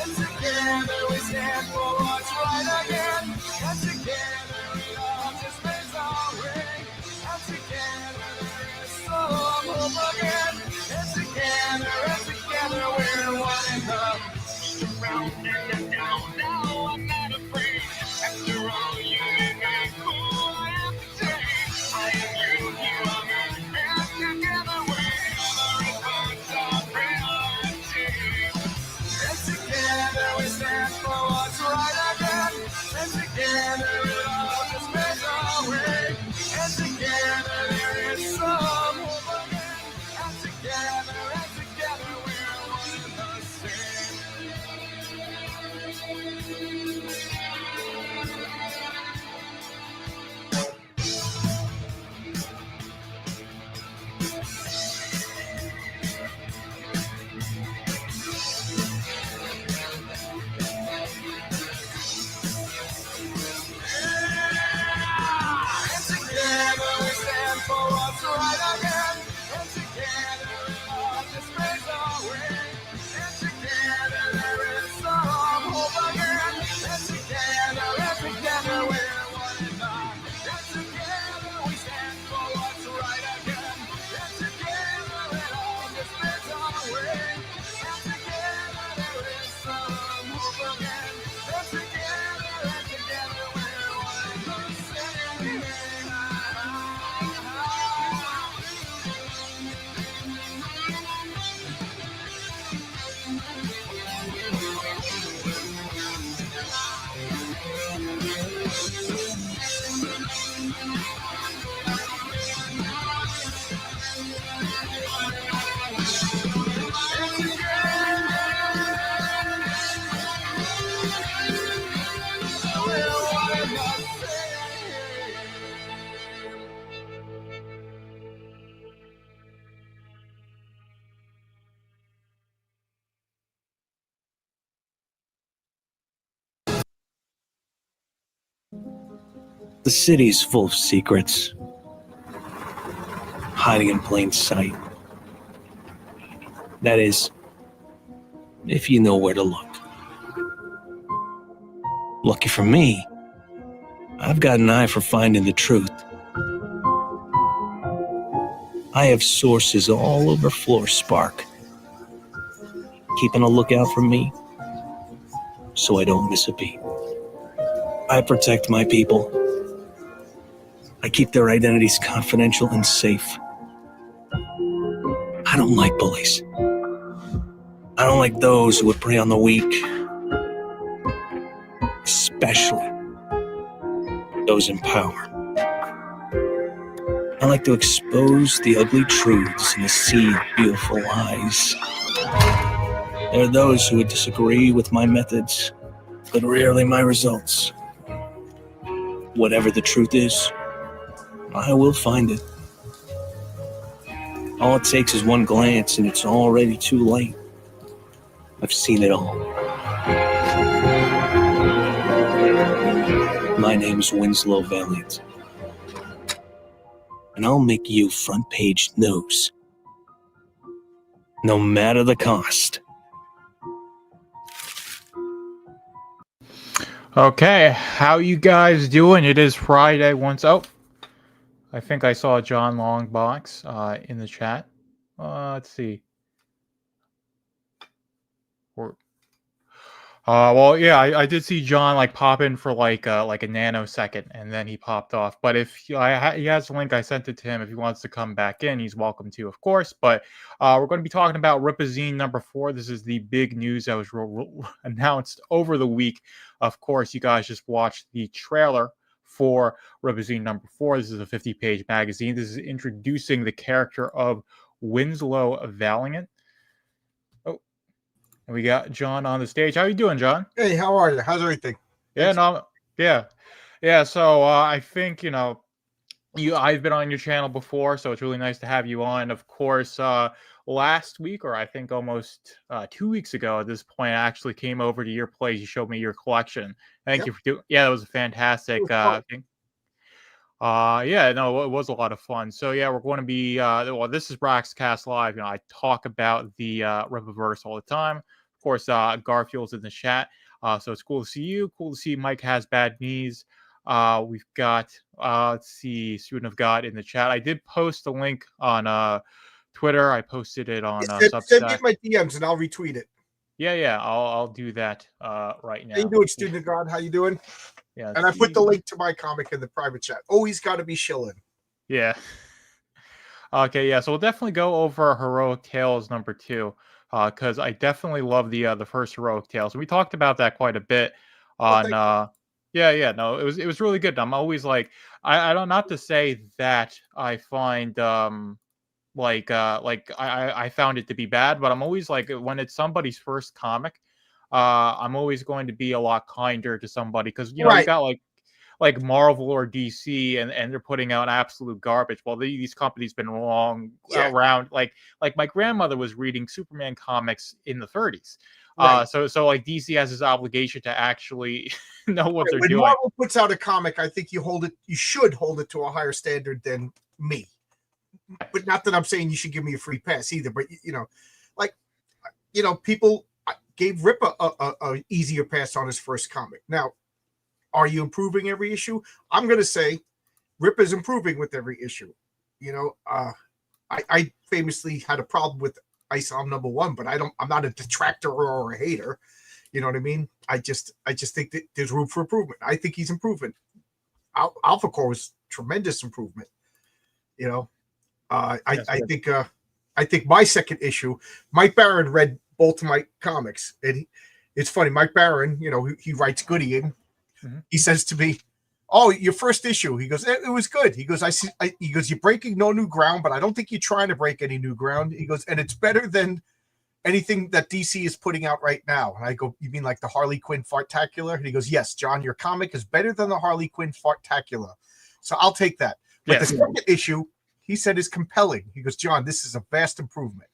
And together we stand for what's right again. And together it all just makes our way. And together there is some hope again. And together we're one in the around and down. Now I'm not afraid. After all, you make me cool. I have to say, I am you, you are me. And together we're responsibility. And together we stand for what's right again. And together it all just makes our way. And together there is some hope again. And together we're one and the same. And together we stand for what's right again. And together it all just makes our way. And together there is some hope again. And together we're one in the. And together we stand for what's right again. And together it all just makes our way. And together there is some hope again. And together we're one in the same. The city's full of secrets, hiding in plain sight. That is, if you know where to look. Lucky for me, I've got an eye for finding the truth. I have sources all over Floor Spark, keeping a lookout for me so I don't miss a beat. I protect my people. I keep their identities confidential and safe. I don't like bullies. I don't like those who would prey on the weak, especially those in power. I like to expose the ugly truths and to see beautiful lies. There are those who would disagree with my methods, but rarely my results. Whatever the truth is, I will find it. All it takes is one glance and it's already too late. I've seen it all. My name's Winslow Valiant. And I'll make you front page news. No matter the cost. Okay, how you guys doing? It is Friday I think I saw John Longbox in the chat. Let's see. Well, yeah, I did see John like pop in for like a nanosecond, and then he popped off. But if he has the link, I sent it to him. If he wants to come back in, he's welcome to, of course. But we're going to be talking about Rippazine number 4. This is the big news that was announced over the week. Of course, you guys just watched the trailer for Rippazine number 4. This is a 50-page magazine. This is introducing the character of Winslow Valiant. And we got John on the stage. How you doing, John? Hey, how are you? How's everything? Yeah. So I think I've been on your channel before, so it's really nice to have you on. Of course, last week, or I think almost 2 weeks ago at this point, I actually came over to your place. You showed me your collection. Thank you for doing. Yeah, that was a fantastic thing. It was a lot of fun. So yeah, we're going to be this is Braxcast Live. I talk about the Rippaverse all the time. Of course, Garfield's in the chat. So it's cool to see you. Cool to see Mike has bad knees. We've got let's see, Student of God in the chat. I did post a link on Twitter. I posted it on Send me Substack. my DMs and I'll retweet it. Yeah, I'll do that right now. How you doing, Student of God? How you doing? Yeah, and I put the link to my comic in the private chat. Always got to be shilling. Yeah. Okay, yeah. So we'll definitely go over Heroic Tales #2 because I definitely love the first Heroic Tales. We talked about that quite a bit on. Yeah. No, it was really good. I'm always like I don't, not to say that I find I found it to be bad, but I'm always like, when it's somebody's first comic, I'm always going to be a lot kinder to somebody, because you got like Marvel or DC, and they're putting out absolute garbage. Well, these companies been around. Like my grandmother was reading Superman comics in the 30s. So like DC has this obligation to actually know what they're doing. When Marvel puts out a comic, I think you should hold it to a higher standard than me. But not that I'm saying you should give me a free pass either. But people gave Rip a easier pass on his first comic. Now, are you improving every issue? I'm going to say Rip is improving with every issue. I famously had a problem with ISOM #1, but I'm not a detractor or a hater. You know what I mean? I just think that there's room for improvement. I think he's improving. Alpha Core was tremendous improvement. I think my second issue, Mike Barron read both of my comics, and it's funny. Mike Barron, he writes Goodyeing. Mm-hmm. He says to me, "Oh, your first issue." He goes, "It was good." He goes, he goes, "You're breaking no new ground, but I don't think you're trying to break any new ground." He goes, "And it's better than anything that DC is putting out right now." And I go, "You mean like the Harley Quinn Fartacular?" And he goes, "Yes, John, your comic is better than the Harley Quinn Fartacular." So I'll take that. But the second issue, he said, is compelling. He goes, "John, this is a vast improvement."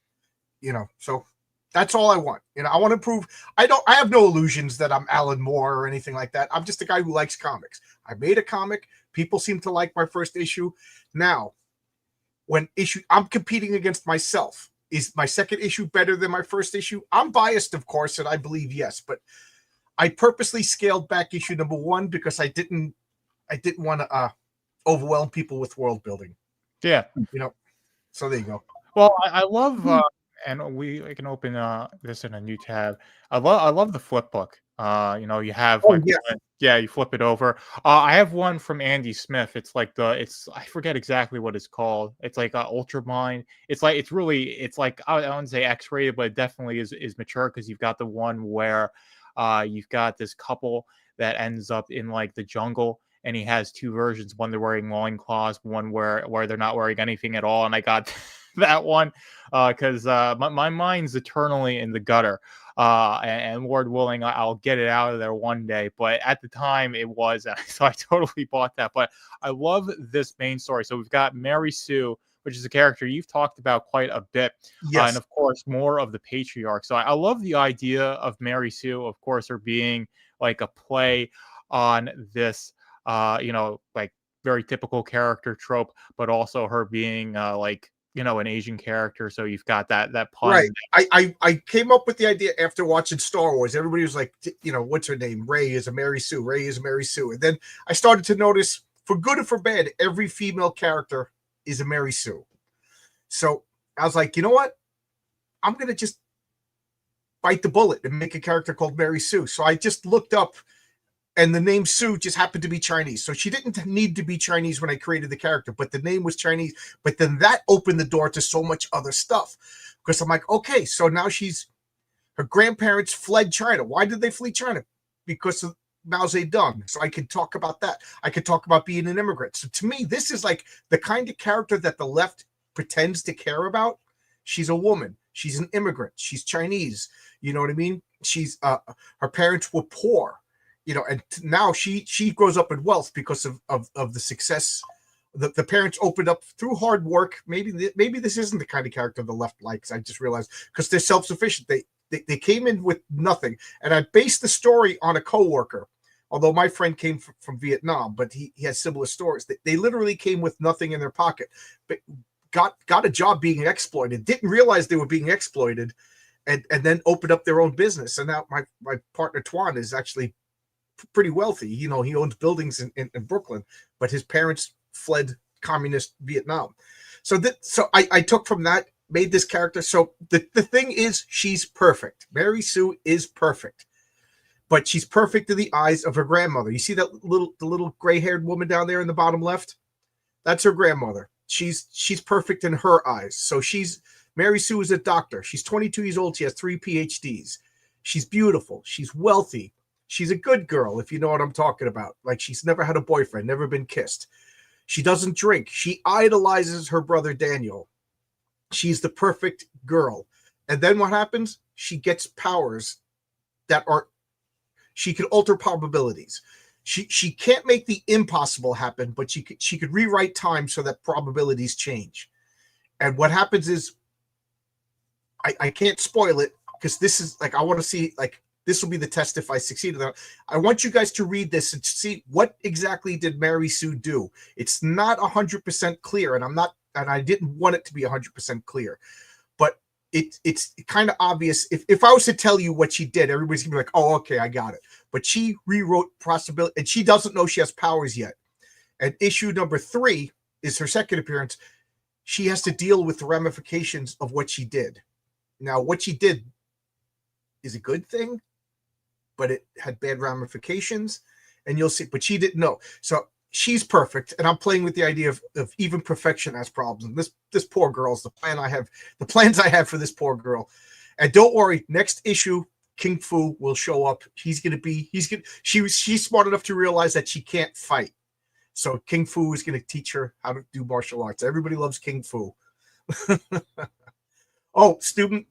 So that's all I want. I want to improve. I have no illusions that I'm Alan Moore or anything like that. I'm just a guy who likes comics. I made a comic. People seem to like my first issue. Now, I'm competing against myself. Is my second issue better than my first issue? I'm biased, of course, and I believe yes, but I purposely scaled back issue #1 because I didn't want to overwhelm people with world building. Yeah. So there you go. Well, I love and we can open this in a new tab. I love the flip book. You have you flip it over. I have one from Andy Smith. It's like I forget exactly what it's called. It's like Ultramind. It's like I wouldn't say X-rated, but it definitely is mature, because you've got the one where you've got this couple that ends up in like the jungle, and he has two versions. One, they're wearing loincloths, one where they're not wearing anything at all. And I got that one because my mind's eternally in the gutter. And Lord willing, I'll get it out of there one day. But at the time, it was. So I totally bought that. But I love this main story. So we've got Mary Sue, which is a character you've talked about quite a bit. Yes. And of course, more of the patriarch. So I love the idea of Mary Sue, of course, her being like a play on this like very typical character trope, but also her being an Asian character. So you've got that pun. Right. I came up with the idea after watching Star Wars. Everybody was like, what's her name? Rey is a Mary Sue. Rey is a Mary Sue. And then I started to notice, for good or for bad, every female character is a Mary Sue. So I was like, you know what? I'm going to just bite the bullet and make a character called Mary Sue. So I just looked up, and the name Sue just happened to be Chinese. So she didn't need to be Chinese when I created the character, but the name was Chinese. But then that opened the door to so much other stuff, because I'm like, okay, so now her grandparents fled China. Why did they flee China? Because of Mao Zedong. So I could talk about that. I could talk about being an immigrant. So to me, this is like the kind of character that the left pretends to care about. She's a woman. She's an immigrant. She's Chinese. You know what I mean? She's her parents were poor. And now she grows up in wealth because of the success. The parents opened up through hard work. Maybe this isn't the kind of character the left likes. I just realized, because they're self-sufficient. They came in with nothing. And I based the story on a coworker, although my friend came from Vietnam, but he has similar stories. They literally came with nothing in their pocket, but got a job being exploited, didn't realize they were being exploited, and then opened up their own business. And now my partner Twan is actually pretty wealthy. You know, he owns buildings in Brooklyn, but his parents fled communist Vietnam. So I took from that, made this character. So the thing is, she's perfect. Mary Sue is perfect, but she's perfect in the eyes of her grandmother. You see the little gray-haired woman down there in the bottom left? That's her grandmother. She's perfect in her eyes. So Mary Sue is a doctor. She's 22 years old. She has 3 PhDs. She's beautiful. She's wealthy. She's a good girl, if you know what I'm talking about. Like, she's never had a boyfriend, never been kissed. She doesn't drink. She idolizes her brother Daniel. She's the perfect girl. And then what happens? She gets powers that are, she can alter probabilities. She can't make the impossible happen, but she could rewrite time so that probabilities change. And what happens is, I can't spoil it, because this is like, I want to see, like, this will be the test if I succeed. I want you guys to read this and see what exactly did Mary Sue do. It's not 100% clear, and I didn't want it to be 100% clear, but it's kind of obvious. If I was to tell you what she did, everybody's gonna be like, oh, okay, I got it. But she rewrote possibility, and she doesn't know she has powers yet. And issue number 3 is her second appearance. She has to deal with the ramifications of what she did. Now, what she did is a good thing, but it had bad ramifications, and you'll see. But she didn't know. So she's perfect, and I'm playing with the idea of even perfection has problems. And this poor girl's the plans I have for this poor girl. And don't worry, next issue, King Fu will show up. She's smart enough to realize that she can't fight. So King Fu is going to teach her how to do martial arts. Everybody loves King Fu. Oh, student.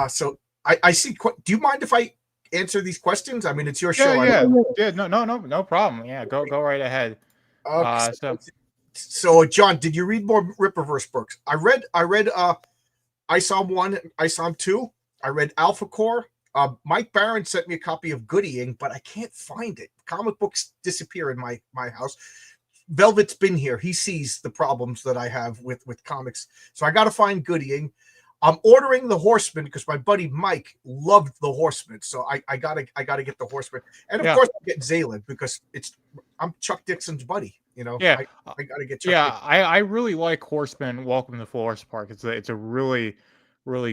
So I see. Do you mind if I answer these questions? I mean, it's your show. Yeah. No problem. Yeah, go right ahead. So John, did you read more Rippaverse books? I read ISOM 1, ISOM 2. I read Alpha Core. Mike Barron sent me a copy of Goodying, but I can't find it. Comic books disappear in my house. Velvet's been here. He sees the problems that I have with comics. So I got to find Goodying. I'm ordering The Horseman because my buddy Mike loved The Horseman. So I gotta get The Horseman. And of course I'm getting Zaylan because I'm Chuck Dixon's buddy. You know, yeah, I gotta get Chuck Dixon. I really like Horseman. Welcome to Forest Park. It's a really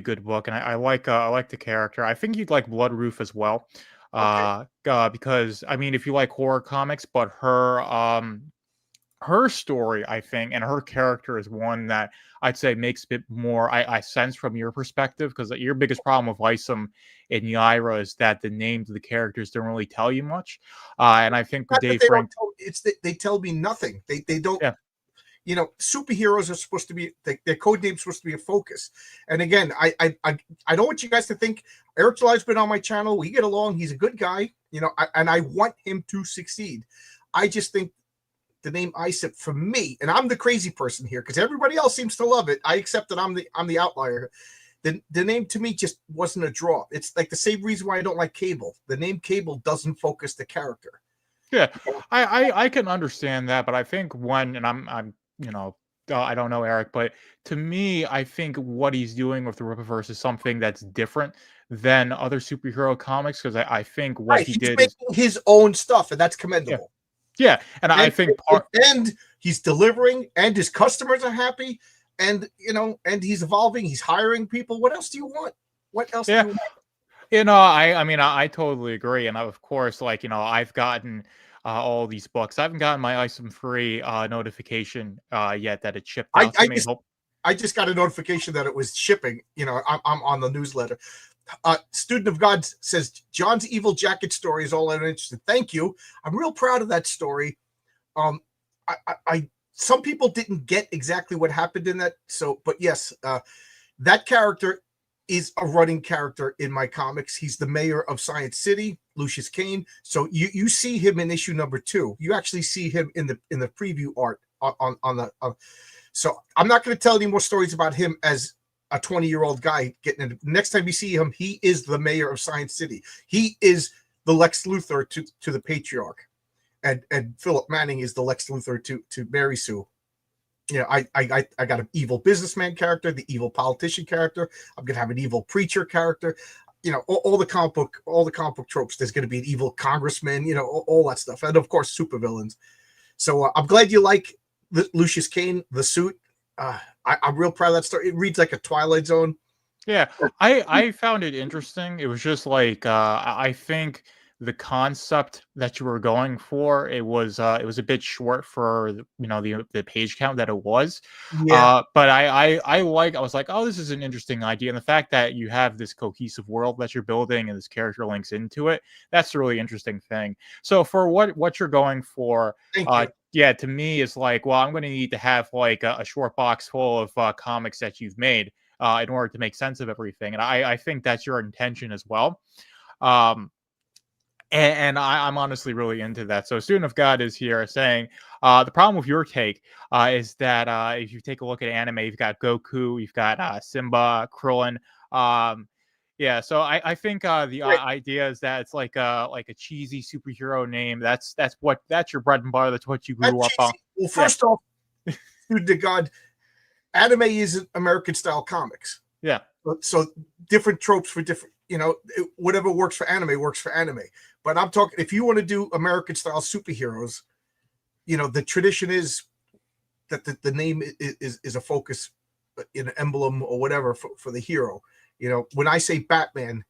good book, and I like the character. I think you'd like Blood Roof as well, because I mean, if you like horror comics, but her story, I think, and her character is one that I'd say makes a bit more I sense from your perspective, because your biggest problem with Isom and Yaira is that the names of the characters don't really tell you much. And I think with Dave Frank, they tell me nothing. They don't. Yeah. You know, superheroes are supposed to be their code name's supposed to be a focus. And again, I don't want you guys to think Eric July's been on my channel. We get along. He's a good guy. You know, and I want him to succeed. I just think the name ISIP for me, and I'm the crazy person here because everybody else seems to love it. I accept that I'm the outlier. The name to me just wasn't a draw. It's like the same reason why I don't like Cable. The name Cable doesn't focus the character. Yeah, I can understand that, but I think and I'm you know, I don't know Eric, but to me, I think what he's doing with the Rippaverse is something that's different than other superhero comics, because I think what he did is making his own stuff, and that's commendable. Yeah, and I think and he's delivering, and his customers are happy, and you know, and he's evolving. He's hiring people. What else do you want? What else? Yeah, do you want? You know, I mean, I totally agree, and of course, like, you know, I've gotten all these books. I haven't gotten my ISOM free notification yet that it shipped out to me. I just got a notification that it was shipping. You know, I'm on the newsletter. Student of God says John's Evil Jacket story is all I'm interested. Thank you. I'm real proud of that story. Some people didn't get exactly what happened in that. So, but yes, that character is a running character in my comics. He's the mayor of Science City, Lucius Kane. So you see him in issue number 2. You actually see him in the preview art on the. So I'm not going to tell any more stories about him as a 20-year-old guy getting in. Next time you see him, he is the mayor of Science City. He is the Lex Luthor to the Patriarch, and Philip Manning is the Lex Luthor to Mary Sue. You know, I got an evil businessman character, the evil politician character. I'm gonna have an evil preacher character. You know, all the comic book tropes. There's gonna be an evil congressman. You know, all that stuff, and of course, supervillains. So I'm glad you like Lucius Kane, the suit. I'm real proud of that story. It reads like a Twilight Zone. Yeah, I found it interesting. It was just like I think the concept that you were going for, it was a bit short for the page count that it was. Yeah, But I was like, oh, this is an interesting idea, and the fact that you have this cohesive world that you're building and this character links into it, that's a really interesting thing. So for what you're going for, thank you. yeah, to me, it's like, well, I'm going to need to have like a short box full of comics that you've made in order to make sense of everything. And I think that's your intention as well. Um, I'm honestly really into that. So Student of God is here saying the problem with your take is that if you take a look at anime, you've got Goku, you've got Simba, Krillin. Yeah, so I think the idea is that it's like a cheesy superhero name. That's your bread and butter. That's what you grew up on. Well, first off, Student of God, anime is American style comics. Yeah. So different tropes for different, whatever works for anime works for anime. But I'm talking, if you want to do American style superheroes, the tradition is that the name is a focus, an emblem or whatever for the hero. When I say Batman,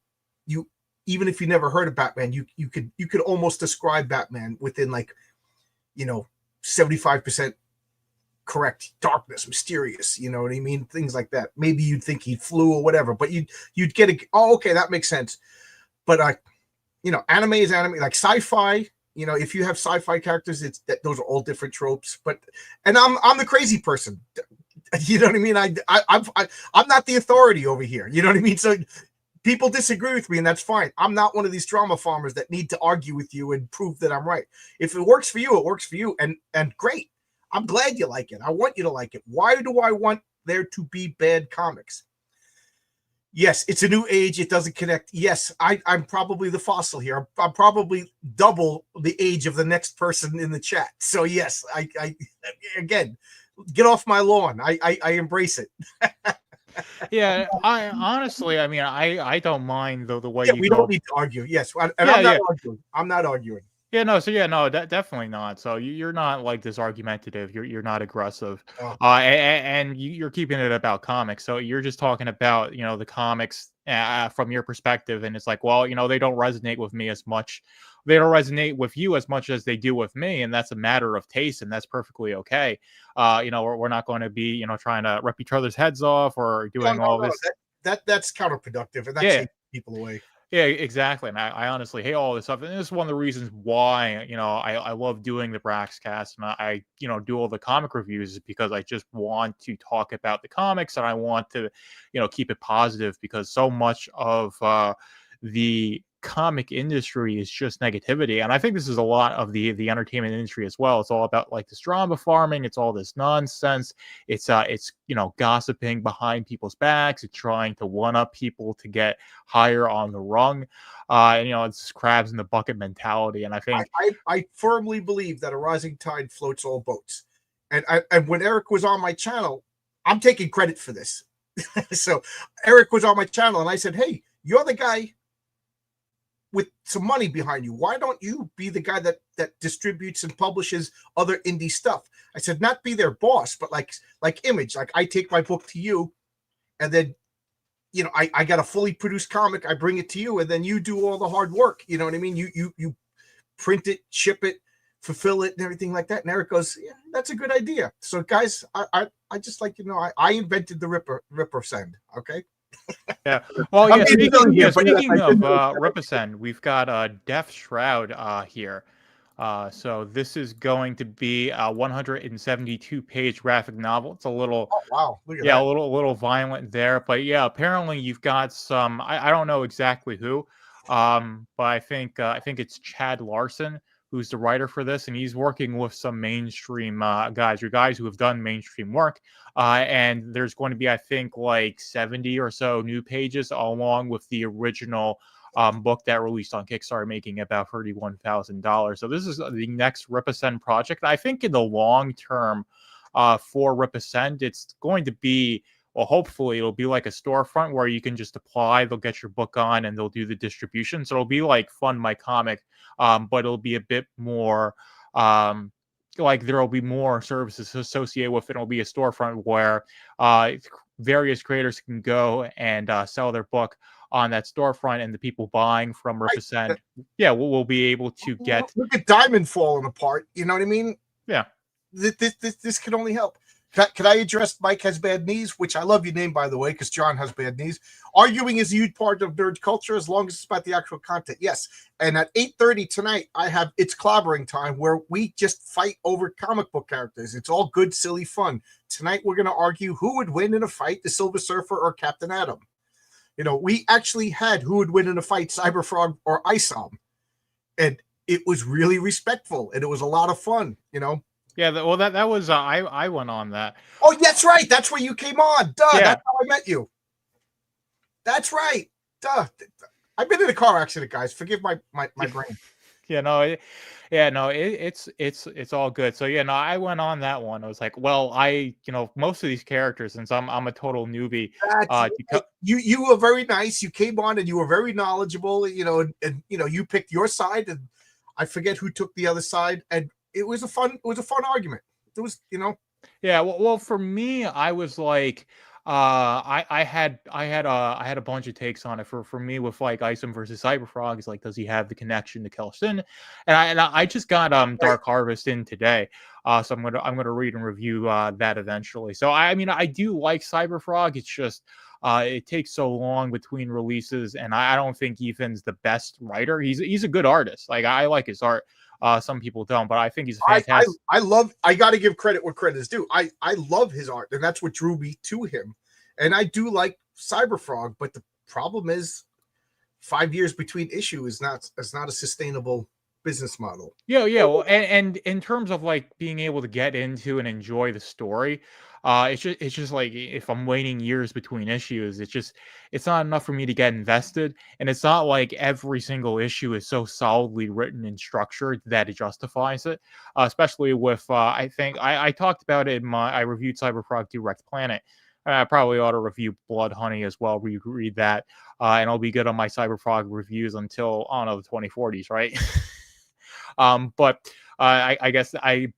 even if you never heard of Batman, you could almost describe Batman within 75% correct, darkness, mysterious, you know what I mean? Things like that. Maybe you'd think he flew or whatever, but you'd get okay, that makes sense. But anime is anime, like sci-fi. If you have sci-fi characters, those are all different tropes. And I'm the crazy person. You know what I mean? I'm not the authority over here. You know what I mean? So people disagree with me, and that's fine. I'm not one of these drama farmers that need to argue with you and prove that I'm right. If it works for you, it works for you, and great. I'm glad you like it. I want you to like it. Why do I want there to be bad comics? Yes, it's a new age. It doesn't connect. Yes, I'm probably the fossil here. I'm probably double the age of the next person in the chat. So yes, I again, get off my lawn. I embrace it. Yeah, I honestly, I mean, I don't mind the way you we go. don't need to argue. Yes, I'm not arguing. I'm not arguing. Yeah, no, so yeah, no, definitely not. So you're not like this argumentative. You're not aggressive, and you're keeping it about comics. So you're just talking about the comics from your perspective, and it's like, well, they don't resonate with me as much. They don't resonate with you as much as they do with me, and that's a matter of taste, and that's perfectly okay. We're not going to be trying to rip each other's heads off or doing all this. That's counterproductive, and that takes people away. Yeah, exactly. And I honestly hate all this stuff. And this is one of the reasons why, I love doing the Braxcast and I do all the comic reviews is because I just want to talk about the comics and I want to, keep it positive because so much of the comic industry is just negativity. And I think this is a lot of the entertainment industry as well. It's all about like this drama farming. It's all this nonsense. It's gossiping behind people's backs. It's trying to one up people to get higher on the rung. It's crabs in the bucket mentality. And I think I firmly believe that a rising tide floats all boats. And when Eric was on my channel, I'm taking credit for this. So Eric was on my channel and I said, hey, you're the guy with some money behind you. Why don't you be the guy that distributes and publishes other indie stuff? I said, not be their boss, but like Image. Like I take my book to you and then, I got a fully produced comic. I bring it to you and then you do all the hard work. You know what I mean? You print it, ship it, fulfill it and everything like that. And Eric goes, yeah, that's a good idea. So guys, I just like, I invented the Ripper send. Okay. Yeah. Well, yeah. Speaking of Rippazine, we've got Death Shroud here. So this is going to be a 172-page graphic novel. It's a little, look at that. a little violent there, but yeah, apparently you've got some. I don't know exactly who, but I think it's Chad Larson who's the writer for this, and he's working with some mainstream guys who have done mainstream work. And there's going to be, I think, like 70 or so new pages along with the original book that released on Kickstarter, making about $31,000. So this is the next Rippazine project. I think in the long term, for Rippazine. It's going to be, well, hopefully it'll be like a storefront where you can just apply, they'll get your book on, and they'll do the distribution. So it'll be like Fund My Comic, but it'll be a bit more like there will be more services associated with it. It'll be a storefront where various creators can go and sell their book on that storefront, and the people buying from Rippazine, will be able to get. Look at Diamond falling apart. You know what I mean? Yeah. This can only help. Can I address Mike has bad knees, which I love your name, by the way, because John has bad knees. Arguing is a huge part of nerd culture as long as it's about the actual content. Yes. And at 8:30 tonight, I have It's Clobbering Time, where we just fight over comic book characters. It's all good, silly fun. Tonight, we're going to argue who would win in a fight, the Silver Surfer or Captain Atom. You know, we actually had who would win in a fight, Cyberfrog or Isom. And it was really respectful, and it was a lot of fun, you know. Yeah, well, that was I went on that. Oh, that's right. That's where you came on. Duh, Yeah. That's how I met you. That's right. Duh. I've been in a car accident, guys. Forgive my brain. It's all good. So I went on that one. I was like, well, most of these characters, since I'm a total newbie, you were very nice. You came on and you were very knowledgeable, and you picked your side, and I forget who took the other side, and it was a fun argument. It was, Yeah, well, for me, I was like, I had a bunch of takes on it. For me, with like Isom versus Cyberfrog, is like, does he have the connection to Kelsin? And I just got Dark Harvest in today, so I'm gonna read and review that eventually. So I mean, I do like Cyberfrog. It's just it takes so long between releases, and I don't think Ethan's the best writer. He's a good artist. Like, I like his art. Some people don't, but I think he's fantastic. I got to give credit where credit is due. I love his art, and that's what drew me to him. And I do like Cyberfrog, but the problem is 5 years between issue is not a sustainable business model. Yeah. Well, and in terms of like being able to get into and enjoy the story, it's just like, if I'm waiting years between issues, it's not enough for me to get invested. And it's not like every single issue is so solidly written and structured that it justifies it. Especially with I think I talked about it I reviewed Cyberfrog Direct Planet. I probably ought to review Blood Honey as well. Read that, and I'll be good on my Cyberfrog reviews until, I don't know, the 2040s, right? But I guess there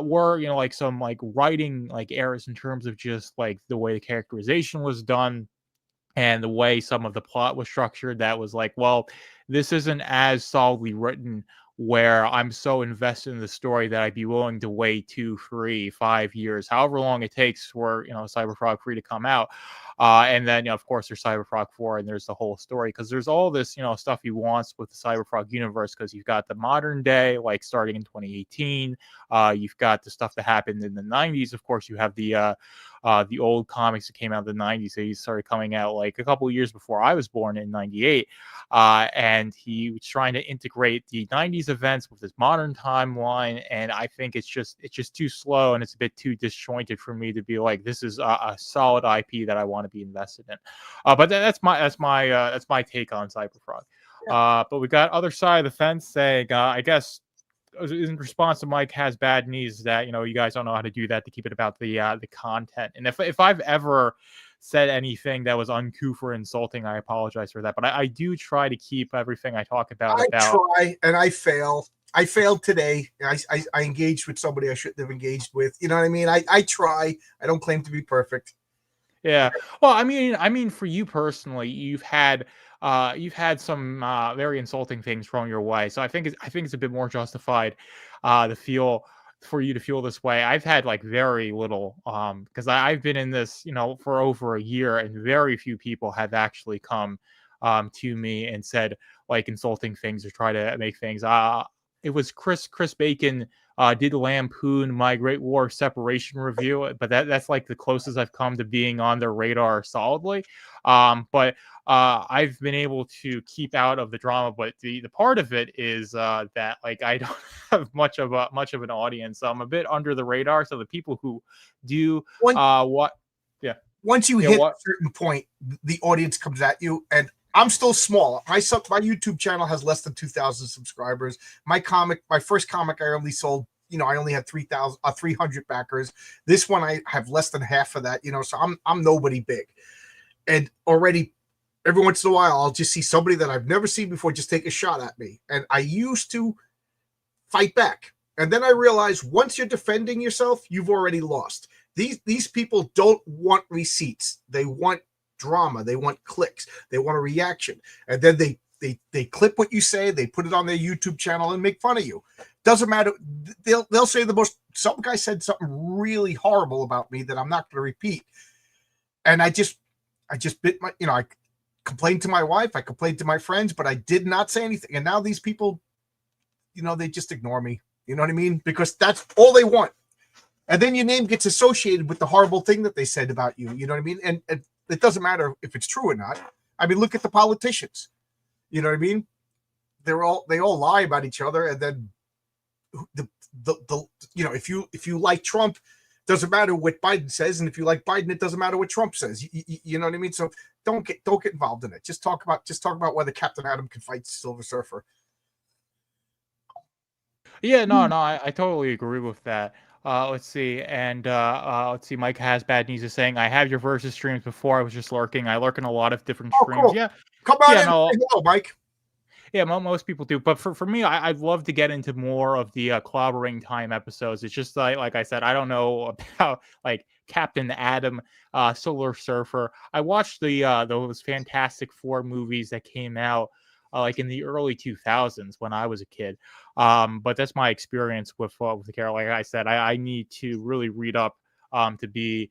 were, like, some like writing like errors in terms of just like the way the characterization was done and the way some of the plot was structured. That was like, well, this isn't as solidly written where I'm so invested in the story that I'd be willing to wait 2, 3, 5 years, however long it takes for Cyberfrog 3 to come out. And then, of course, there's Cyberfrog 4, and there's the whole story, because there's all this, stuff he wants with the Cyberfrog universe, because you've got the modern day, like starting in 2018. You've got the stuff that happened in the 90s. Of course, you have the old comics that came out in the 90s. So he started coming out like a couple of years before I was born in 98. And he was trying to integrate the 90s events with this modern timeline. And I think it's just too slow, and it's a bit too disjointed for me to be like, this is a solid IP that I want to be invested in. But that's my take on Cyberfrog. Yeah. But we got other side of the fence saying, I guess, in response to Mike has bad knees, that you guys don't know how to do that, to keep it about the content. And if I've ever said anything that was uncouth or insulting, I apologize for that. But I do try to keep everything I talk about. I try, and I fail. I failed today. I engaged with somebody I shouldn't have engaged with. You know what I mean? I try. I don't claim to be perfect. Yeah. Well, I mean, for you personally, you've had some very insulting things thrown your way. So I think it's a bit more justified for you to feel this way. I've had like very little, because I've been in this, for over a year, and very few people have actually come to me and said like insulting things or try to make things. It was Chris Bacon did lampoon my Great War Separation review, but that's like the closest I've come to being on their radar solidly. But I've been able to keep out of the drama. But the part of it is that like I don't have much of an audience. So I'm a bit under the radar. So the people who do once you hit a certain point, the audience comes at you. And I'm still small. My YouTube channel has less than 2,000 subscribers. My first comic I only sold I only had 300 backers. This one I have less than half of that, so I'm nobody big. And already every once in a while I'll just see somebody that I've never seen before just take a shot at me. And I used to fight back. And then I realized once you're defending yourself, you've already lost. These people don't want receipts. They want drama. They want clicks. They want a reaction. And then they clip what you say, they put it on their YouTube channel and make fun of you. Doesn't matter. They'll say some guy said something really horrible about me that I'm not going to repeat. And I just bit my, I complained to my wife, I complained to my friends, but I did not say anything. And now these people, they just ignore me. You know what I mean? Because that's all they want. And then your name gets associated with the horrible thing that they said about you. You know what I mean? And it doesn't matter if it's true or not. I mean, look at the politicians. You know what I mean? They all lie about each other, and then if you like Trump, doesn't matter what Biden says, and if you like Biden, it doesn't matter what Trump says. You know what I mean? So don't get involved in it. Just talk about whether Captain Adam can fight Silver Surfer. Yeah, no, I totally agree with that. Let's see, and let's see. Mike has bad news is saying I have your versus streams before. I was just lurking. I lurk in a lot of different streams. Cool. Yeah, come on in. No, hello, Mike. Yeah, most people do, but for me, I'd love to get into more of the clobbering time episodes. It's just like I said, I don't know about like Captain Adam, Solar Surfer. I watched those Fantastic Four movies that came out like in the early 2000s when I was a kid. But that's my experience with the character. Like I said, I need to really read up to be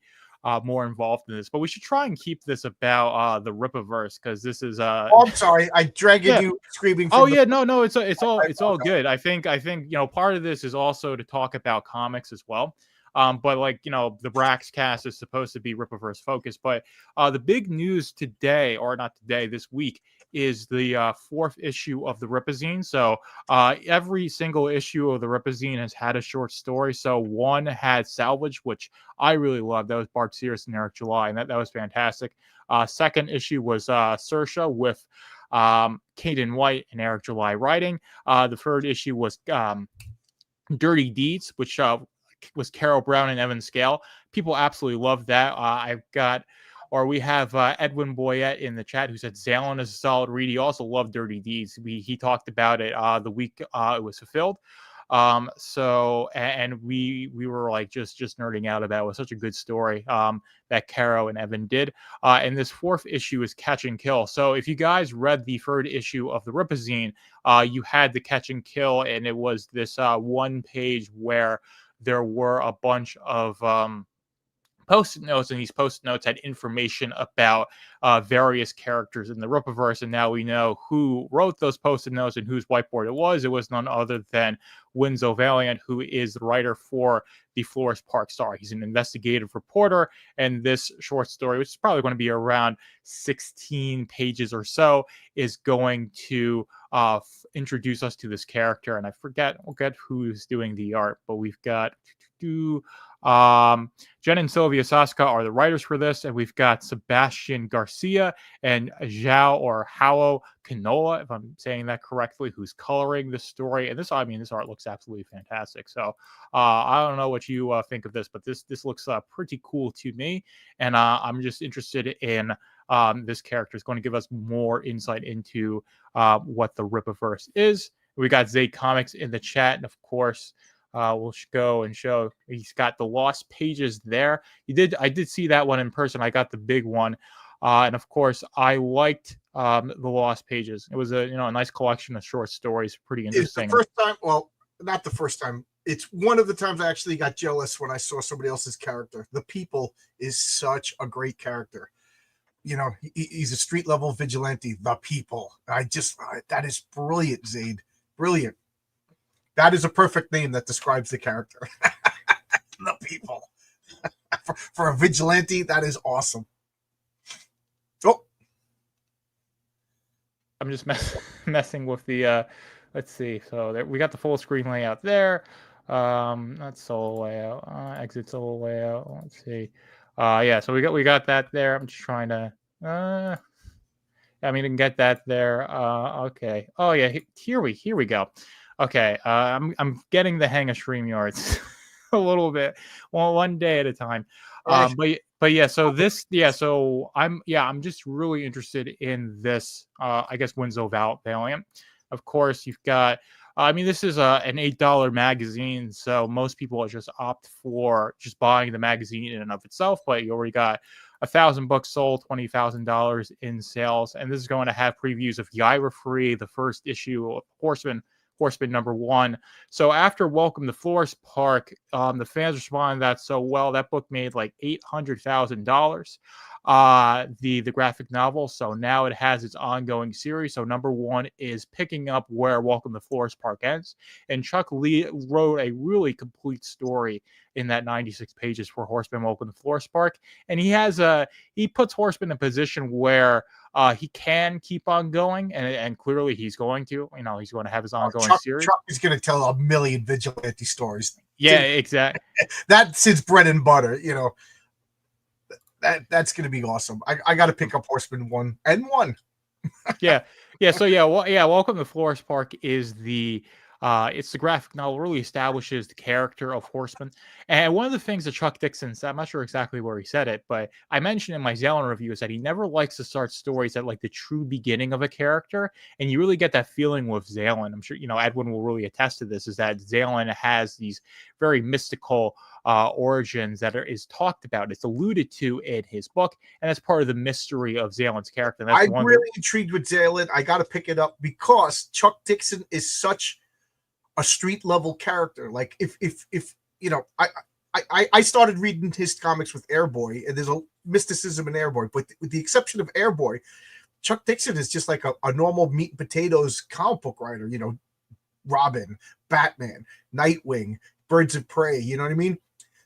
more involved in this. But we should try and keep this about the Rippaverse, because this is I'm sorry, I dragged you screaming. Oh yeah, no, it's all good. I think part of this is also to talk about comics as well. But like the Braxcast is supposed to be Rippaverse focused, but the big news today, or not today, this week, is the fourth issue of the Rippazine. So every single issue of the Rippazine has had a short story. So one had Salvage, which I really loved. That was Bart Sears and Eric July, and that was fantastic. Second issue was Saoirse with Caden White and Eric July writing. The third issue was Dirty Deeds, which was Carol Brown and Evan Scale. People absolutely love that. We have Edwin Boyette in the chat who said Zalon is a solid read. He also loved Dirty Deeds. He talked about it the week it was fulfilled. And we were like just nerding out about it. It was such a good story that Caro and Evan did. And this fourth issue is Catch and Kill. So if you guys read the third issue of the Rippazine, you had the Catch and Kill, and it was this one page where there were a bunch of post-it notes, and these post-it notes had information about various characters in the Rippaverse, and now we know who wrote those post-it notes and whose whiteboard it was. It was none other than Winslow Valiant, who is the writer for the Florist Park Star. He's an investigative reporter, and this short story, which is probably going to be around 16 pages or so, is going to introduce us to this character. And I forget who's doing the art, but we've got Jen and Sylvia Saska are the writers for this, and we've got Sebastian Garcia and João or Hao Canola, if I'm saying that correctly, who's coloring the story. And this art looks absolutely fantastic. So I don't know what you think of this, but this looks pretty cool to me, and I'm just interested in this character. Is going to give us more insight into what the Rippaverse is. We got Zay Comics in the chat, and of course, we'll go and show. He's got the Lost Pages there. I did see that one in person. I got the big one, and of course, I liked the Lost Pages. It was a nice collection of short stories. Pretty interesting. It's the first time. Well, not the first time. It's one of the times I actually got jealous when I saw somebody else's character. The People is such a great character. He's a street level vigilante. The People. That is brilliant, Zaid. Brilliant. That is a perfect name that describes the character. The People. for a vigilante, that is awesome. Oh. I'm just messing with the, let's see. So we got the full screen layout there. That's solo layout. Exit solo layout. Let's see. Yeah, so we got that there. I'm just trying to, you can get that there. Okay. Oh yeah, here we go. Okay, I'm getting the hang of StreamYards a little bit, one day at a time. Eh, But yeah, so I'm just really interested in this. I guess Winslow Valiant. Of course, you've got. I mean, this is an $8 magazine, so most people just opt for just buying the magazine in and of itself. But you already got 1,000 books sold, $20,000 in sales, and this is going to have previews of Yaira Free, the first issue of Horseman #1. So after Welcome to Florist Park, the fans responded that so well. That book made like $800,000. The graphic novel. So now it has its ongoing series. So #1 is picking up where Welcome to Florist Park ends, and Chuck Lee wrote a really complete story in that 96 pages for Horseman Welcome to Florist Park, and he puts Horseman in a position where he can keep on going, and clearly he's going to. He's going to have his ongoing series. Chuck is going to tell a million vigilante stories. Yeah, exactly. That's his bread and butter. That's going to be awesome. I got to pick up Horseman 1 and 1. Yeah. So Welcome to Florist Park is it's the graphic novel, really establishes the character of Horseman. And one of the things that Chuck Dixon said, I'm not sure exactly where he said it, but I mentioned in my Zalen review is that he never likes to start stories at like the true beginning of a character. And you really get that feeling with Zalen. I'm sure, Edwin will really attest to this, is that Zalen has these very mystical origins that is talked about. It's alluded to in his book, and that's part of the mystery of Zalen's character. I'm really intrigued with Zalen. I got to pick it up because Chuck Dixon is such a street level character. Like if I started reading his comics with Airboy, and there's a mysticism in Airboy, but with the exception of Airboy, Chuck Dixon is just like a normal meat and potatoes comic book writer. Robin, Batman, Nightwing, Birds of Prey. You know what I mean?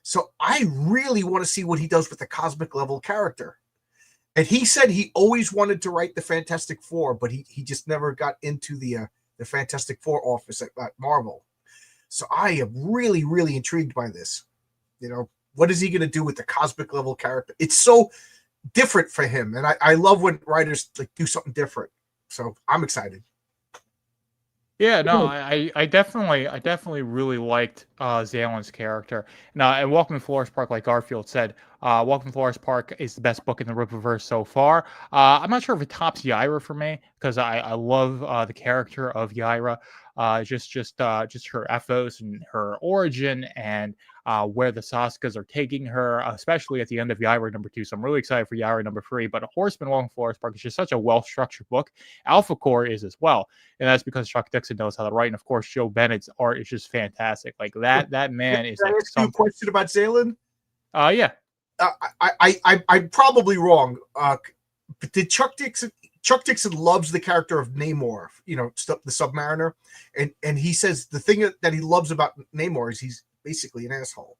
So I really want to see what he does with the cosmic level character. And he said he always wanted to write the Fantastic Four, but he just never got into the Fantastic Four office at Marvel. So I am really, really intrigued by this. What is he going to do with the cosmic level character? It's so different for him. And I love when writers like do something different. So I'm excited. Yeah, no, I definitely really liked Zalen's character. And Welcome to Florist Park, like Garfield said, Welcome to Florist Park is the best book in the Rippaverse so far. I'm not sure if it tops Yaira for me, because I love the character of Yaira. Just her ethos and her origin, and where the Saskas are taking her, especially at the end of Yaira #2. So I'm really excited for Yaira #3. But Horseman Welcome to Florist Park is just such a well-structured book. Alpha Core is as well, and that's because Chuck Dixon knows how to write. And of course, Joe Bennett's art is just fantastic. Like that man is like some... you a question about Zalen? Yeah. I'm probably wrong. But did Chuck Dixon loves the character of Namor, the Submariner, and he says the thing that he loves about Namor is he's basically an asshole,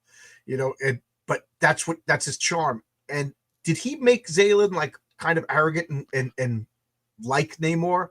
but that's his charm. And did he make Zalen like kind of arrogant and like Namor?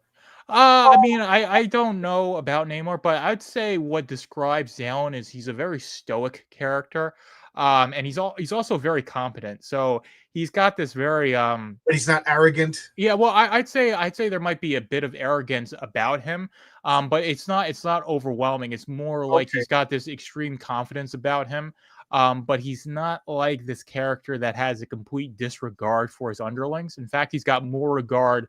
I mean, I don't know about Namor, but I'd say what describes Zalen is he's a very stoic character. And he's also very competent. So he's got this very but he's not arrogant. Yeah, well, I'd say there might be a bit of arrogance about him, but it's not overwhelming. It's more like he's got this extreme confidence about him. But he's not like this character that has a complete disregard for his underlings. In fact, he's got more regard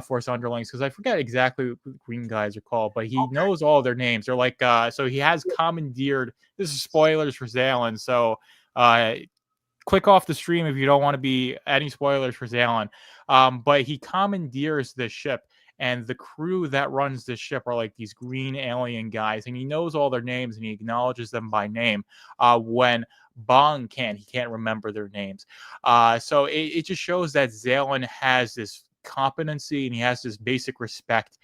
for his underlings, because I forget exactly what the green guys are called, but he knows all their names. They're like, so he has commandeered. This is spoilers for Zalen, so click off the stream if you don't want to be any spoilers for Zalen. But he commandeers the ship, and the crew that runs the ship are like these green alien guys, and he knows all their names and he acknowledges them by name. When Bong he can't remember their names. So it just shows that Zalen has this competency, and he has this basic respect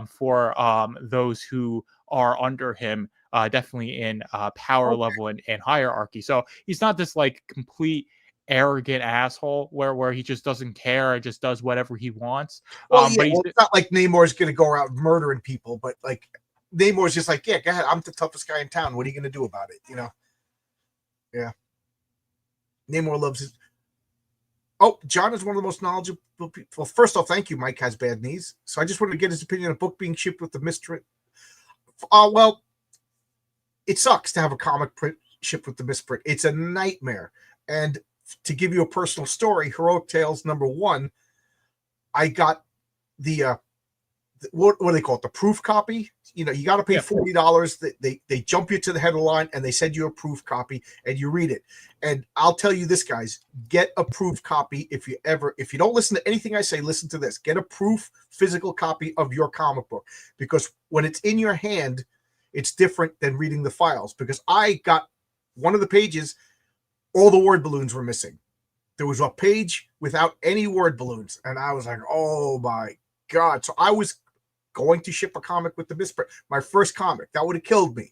for those who are under him, definitely in power level and hierarchy. So he's not this like complete arrogant asshole where he just doesn't care and just does whatever he wants. But it's not like Namor's going to go around murdering people, but like Namor's just like, yeah, go ahead, I'm the toughest guy in town. What are you going to do about it? Yeah. Namor loves his... Oh, John is one of the most knowledgeable people. Well, first off, thank you. Mike has bad knees. So I just wanted to get his opinion on a book being shipped with the mystery. Well, it sucks to have a comic print shipped with the misprint. It's a nightmare. And to give you a personal story, Heroic Tales #1, I got the what do they call it? The proof copy. You got to pay $40. They jump you to the head of the line and they send you a proof copy and you read it. And I'll tell you this, guys, get a proof copy if you don't listen to anything I say, listen to this. Get a proof physical copy of your comic book, because when it's in your hand, it's different than reading the files. Because I got one of the pages, all the word balloons were missing. There was a page without any word balloons, and I was like, oh my God. So I was going to ship a comic with the misprint. My first comic, that would have killed me.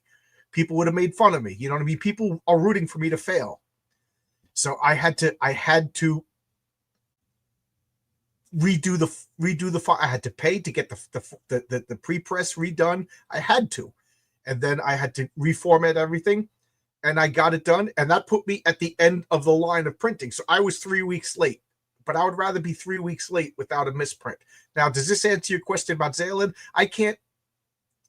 People would have made fun of me. You know what I mean? People are rooting for me to fail. So I had to redo the file. I had to pay to get the pre-press redone. I had to. And then I had to reformat everything. And I got it done. And that put me at the end of the line of printing. So I was 3 weeks late. But I would rather be 3 weeks late without a misprint. Now, does this answer your question about Zalen? I can't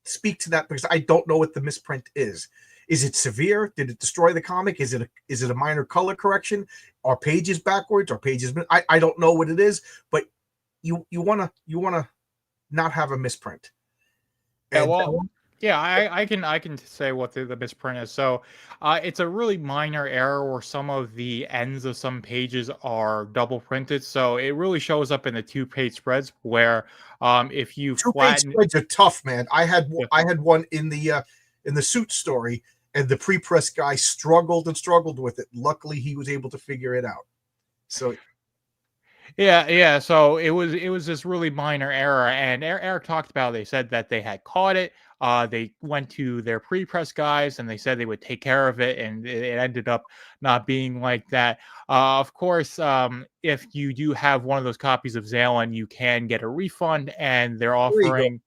speak to that because I don't know what the misprint is. Is it severe? Did it destroy the comic? Is it a minor color correction? Are pages backwards? Are pages? I don't know what it is. But you wanna not have a misprint. Yeah, well, yeah, I can say what the misprint is. So it's a really minor error where some of the ends of some pages are double printed. So it really shows up in the 2-page spreads where if you 2-page spreads are tough, man. I had one in the suit story, and the pre-press guy struggled with it. Luckily, he was able to figure it out. So yeah. So it was this really minor error, and Eric talked about. They said that they had caught it. They went to their pre-press guys, and they said they would take care of it, and it ended up not being like that. Of course, if you do have one of those copies of Zalen, you can get a refund, and they're offering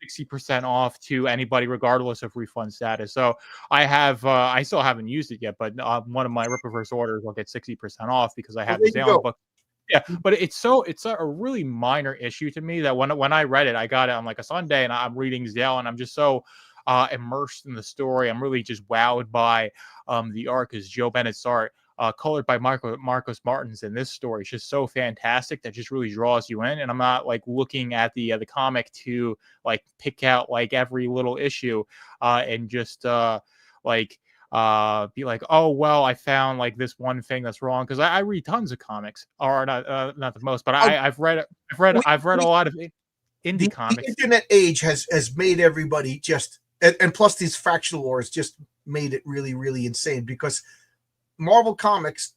60% off to anybody, regardless of refund status. So I still haven't used it yet, but one of my Rippaverse orders will get 60% off because I have the Zalen book. Yeah, but it's a really minor issue to me that when I read it, I got it on like a Sunday, and I'm reading Zale, and I'm just so immersed in the story. I'm really just wowed by the art, because Joe Bennett's art, colored by Marcos Martins in this story, is just so fantastic that just really draws you in. And I'm not like looking at the comic to like pick out like every little issue and just be like, oh well, I found like this one thing that's wrong, because I read tons of comics, or not the most, but I've read a lot of indie comics. The internet age has made everybody just and plus these factional wars just made it really, really insane, because Marvel Comics,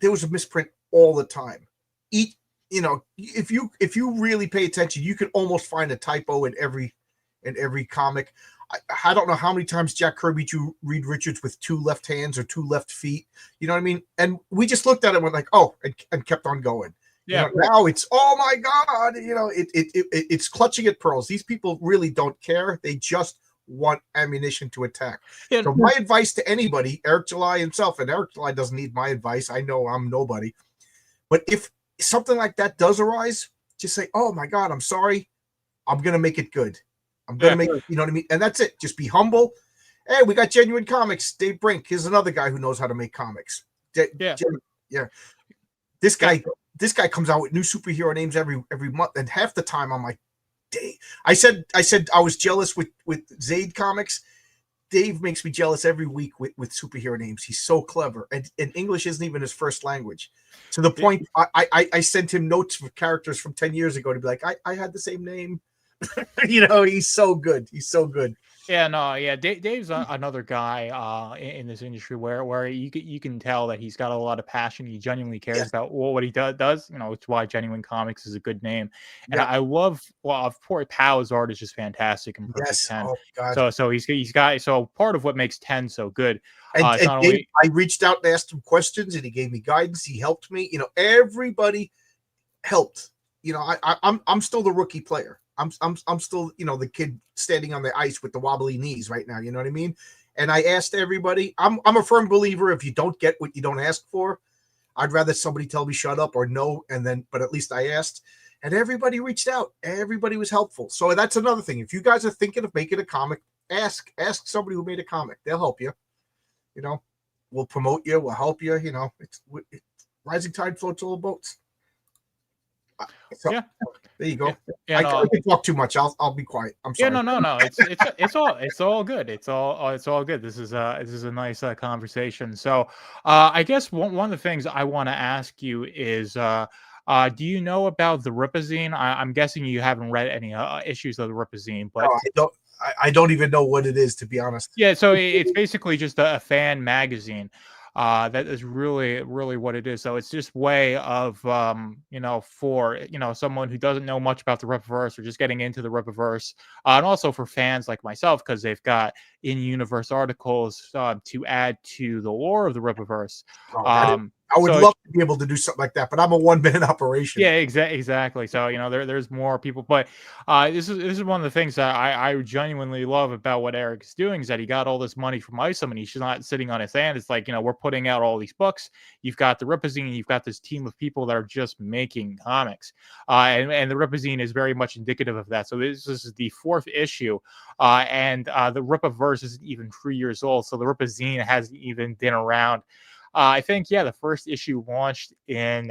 there was a misprint all the time. If you really pay attention, you can almost find a typo in every comic. I don't know how many times Jack Kirby drew Reed Richards with 2 left hands or 2 left feet. You know what I mean? And we just looked at it and went like, oh, and kept on going. Yeah. Now it's, oh my God, it's clutching at pearls. These people really don't care. They just want ammunition to attack. Yeah. So my advice to anybody, Eric July himself, and Eric July doesn't need my advice. I know I'm nobody. But if something like that does arise, just say, oh my God, I'm sorry. I'm going to make it good. I'm going to make it, you know what I mean? And that's it. Just be humble. Hey, we got Genuine Comics. Dave Brink. Here's another guy who knows how to make comics. This guy comes out with new superhero names every month. And half the time I'm like, Dave. I said I was jealous with Zaid Comics. Dave makes me jealous every week with superhero names. He's so clever. And English isn't even his first language. To the point I sent him notes for characters from 10 years ago to be like, I had the same name. He's so good. He's so good. Yeah, no, yeah. Dave's another guy in this industry where you can tell that he's got a lot of passion. He genuinely cares about what he does. It's why Genuine Comics is a good name. And I love, poor Pow's art is just fantastic in Perfect 10. Oh, God. So he's got, so part of what makes 10 so good. And Dave, I reached out and asked him questions, and he gave me guidance. He helped me. Everybody helped. I'm still the rookie player. I'm still, the kid standing on the ice with the wobbly knees right now. You know what I mean? And I asked everybody. I'm a firm believer, if you don't get what you don't ask for, I'd rather somebody tell me shut up or no, but at least I asked. And everybody reached out. Everybody was helpful. So that's another thing. If you guys are thinking of making a comic, ask somebody who made a comic. They'll help you. You know, we'll promote you. We'll help you. You know, it's rising tide floats all boats. So, Yeah. there you go. Yeah, I can talk too much. I'll be quiet. I'm sorry. Yeah, no. It's all good. It's all good. This is a nice conversation. So, I guess one of the things I want to ask you is, do you know about the Rippazine? I'm guessing you haven't read any issues of the Rippazine, but No, I don't even know what it is, to be honest. yeah, so it's basically just a fan magazine. That is really what it is. So it's just way of for someone who doesn't know much about the Rippaverse or just getting into the Rippaverse, and also for fans like myself because they've got in-universe articles to add to the lore of the Rippaverse. I would love to be able to do something like that, but I'm a one-man operation. Yeah, exactly. So there's more people, but this is one of the things that I genuinely love about what Eric's doing is that he got all this money from ISOM and he's not sitting on his hand. It's like we're putting out all these books. You've got the Rippazine, you've got this team of people that are just making comics, and the Rippazine is very much indicative of that. So this is the 4th issue, and the Rippaverse isn't even 3 years old, so the Rippazine hasn't even been around. I think the first issue launched in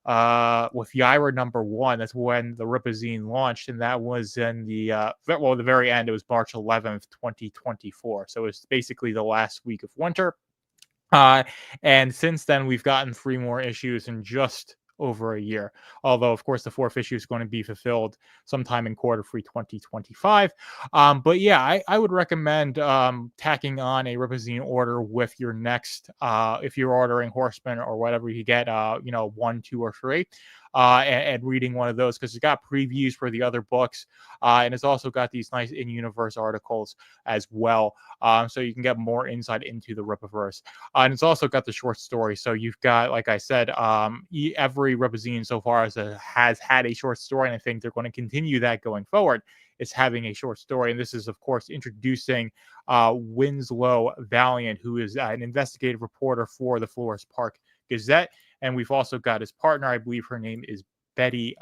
with Yaira #1. That's when the Rippazine launched, and that was in the very end. It was March 11th, 2024. So it's basically the last week of winter. And since then, we've gotten 3 more issues in just over a year. Although, of course, the 4th issue is going to be fulfilled sometime in Q3 2025. But yeah, I would recommend tacking on a Rippazine order with your next, if you're ordering Horseman or whatever you get, 1, 2, or 3. And reading one of those because it's got previews for the other books, and it's also got these nice in-universe articles as well, so you can get more insight into the Rippaverse. And it's also got the short story, so you've got, like I said, every Rippazine so far has had a short story, and I think they're going to continue that going forward. Is having a short story, and this is, of course, introducing Winslow Valiant, who is an investigative reporter for the Forest Park Gazette. And we've also got his partner, I believe her name is Betty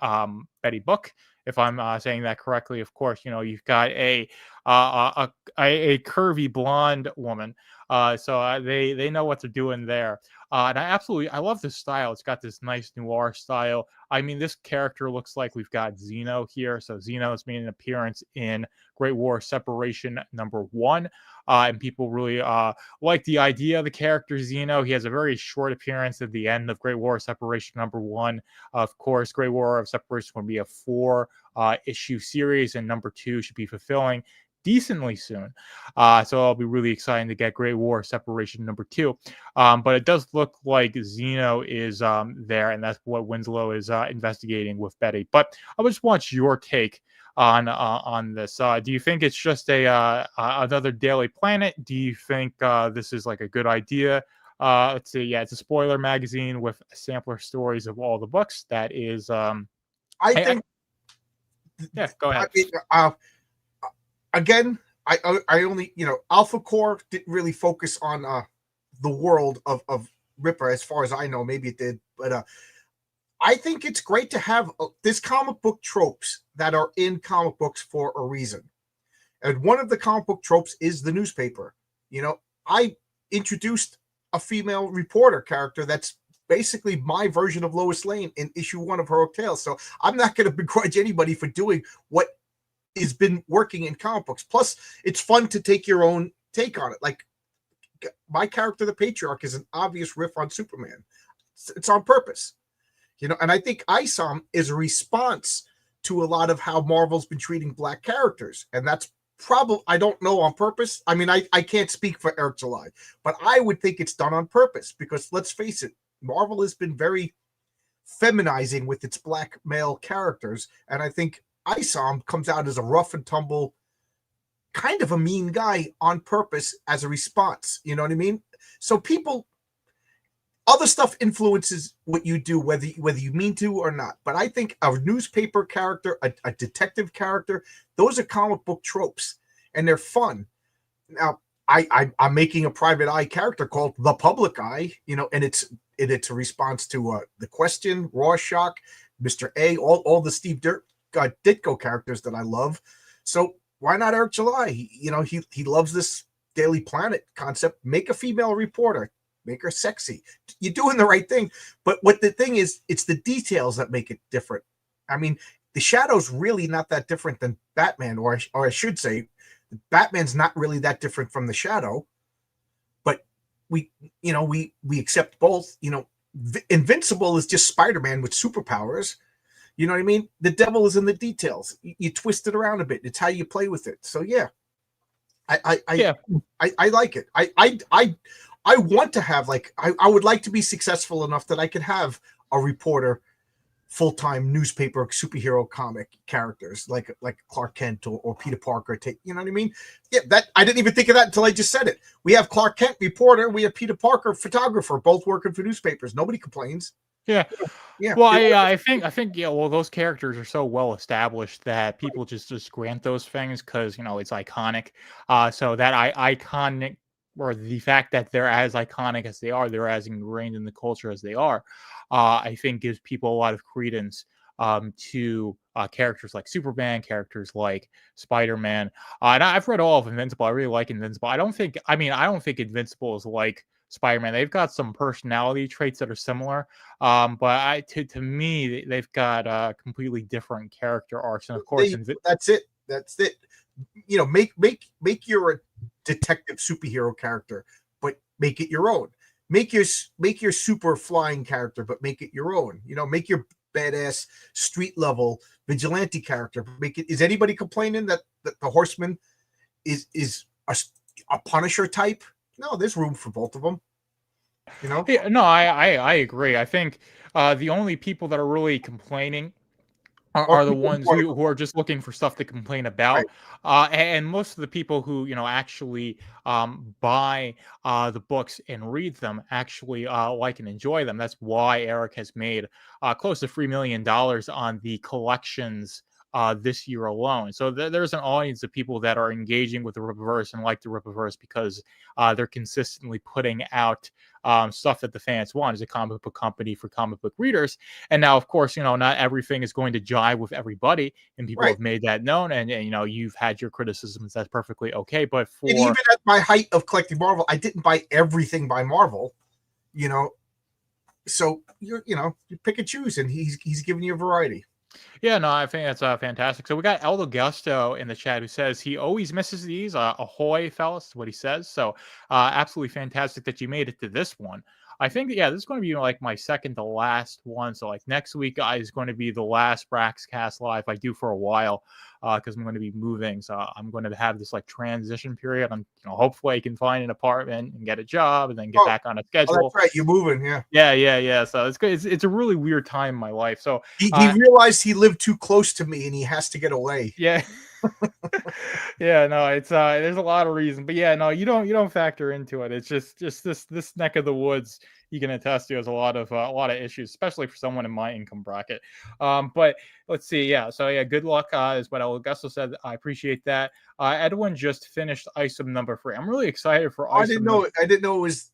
Book, if I'm saying that correctly. Of course, you've got a curvy blonde woman, so they know what they're doing there. And I love this style. It's got this nice noir style. I mean, this character looks like we've got Zeno here. So Zeno has made an appearance in Great War Separation #1. And people really like the idea of the character Zeno. He has a very short appearance at the end of Great War Separation #1. Of course, Great War of Separation will be a 4 issue series, and #2 should be fulfilling decently soon. So I'll be really excited to get Great War Separation #2. But it does look like Zeno is there, and that's what Winslow is investigating with Betty. But I just want your take on this. Do you think it's just another Daily Planet? Do you think this is like a good idea? Let's see. Yeah, it's a spoiler magazine with sampler stories of all the books. That is. I think. Yeah, go ahead. Again, I only Alpha Core didn't really focus on the world of Ripper, as far as I know. Maybe it did, but I think it's great to have this comic book tropes that are in comic books for a reason. And one of the comic book tropes is the newspaper. I introduced a female reporter character that's basically my version of Lois Lane in issue 1 of Heroic Tales. So I'm not going to begrudge anybody for doing what has been working in comic books. Plus, it's fun to take your own take on it. Like, my character, the Patriarch, is an obvious riff on Superman. It's on purpose. And I think ISOM is a response to a lot of how Marvel's been treating Black characters. And that's probably, I don't know, on purpose. I mean, I can't speak for Eric July, but I would think it's done on purpose because, let's face it, Marvel has been very feminizing with its Black male characters. And I think ISOM comes out as a rough and tumble, kind of a mean guy on purpose as a response. You know what I mean? So other stuff influences what you do, whether you mean to or not. But I think a newspaper character, a detective character, those are comic book tropes, and they're fun. Now, I'm making a Private Eye character called the Public Eye, and it's a response to The Question, Rorschach, Mr. A, all the Steve Ditko characters that I love. So why not Eric July? He loves this Daily Planet concept. Make a female reporter, make her sexy. You're doing the right thing. But what the thing is, it's the details that make it different. I mean, the Shadow's really not that different than Batman, or I should say, Batman's not really that different from the Shadow. But we accept both. Invincible is just Spider-Man with superpowers. You know what I mean? The devil is in the details. You twist it around a bit. It's how you play with it. So yeah, I like it. I want to have I would like to be successful enough that I could have a reporter, full-time newspaper superhero comic characters like Clark Kent or Peter Parker. You know what I mean? Yeah, that I didn't even think of that until I just said it. We have Clark Kent reporter, we have Peter Parker photographer, both working for newspapers. Nobody complains. Yeah. Yeah. Well, I think well, those characters are so well established that people just grant those things because it's iconic. So that iconic, or the fact that they're as iconic as they are, they're as ingrained in the culture as they are, I think gives people a lot of credence to characters like Superman, characters like Spider-Man. And I've read all of Invincible. I really like Invincible. I don't think Invincible is like Spider-Man. They've got some personality traits that are similar, but to me, they've got completely different character arcs. And of course, that's it. Make your detective superhero character, but make it your own. Make your super flying character, but make it your own. Make your badass street level vigilante character. Make it. Is anybody complaining that the Horseman is a Punisher type? No, there's room for both of them. Yeah, no, I agree. I think the only people that are really complaining are the ones who are just looking for stuff to complain about. Right. And most of the people who actually buy the books and read them actually like and enjoy them. That's why Eric has made close to $3 million on the collections this year alone. So there's an audience of people that are engaging with the Rippaverse and like the Rippaverse because they're consistently putting out stuff that the fans want as a comic book company for comic book readers. And now, of course, not everything is going to jive with everybody, and people have made that known. And you've had your criticisms. That's perfectly okay. But and even at my height of collecting Marvel, I didn't buy everything by Marvel. So you pick and choose, and he's giving you a variety. Yeah, no, I think that's fantastic. So we got El Gusto in the chat who says he always misses these. Ahoy, fellas, what he says. So absolutely fantastic that you made it to this one. I think, this is going to be like my second to last one. So like next week is going to be the last Braxcast live I do for a while because I'm going to be moving. So I'm going to have this like transition period. I'm hopefully I can find an apartment and get a job and then get back on a schedule. Oh, that's right. You're moving, yeah. Yeah. So it's good. It's a really weird time in my life. So he realized he lived too close to me and he has to get away. Yeah. Yeah, no, it's there's a lot of reasons, but yeah, no, you don't factor into it. It's just this neck of the woods you can attest to has a lot of issues, especially for someone in my income bracket. But let's see, so good luck is what Augusto said. I appreciate that. Edwin just finished Isom number 3. I'm really excited for Isom. I didn't know it was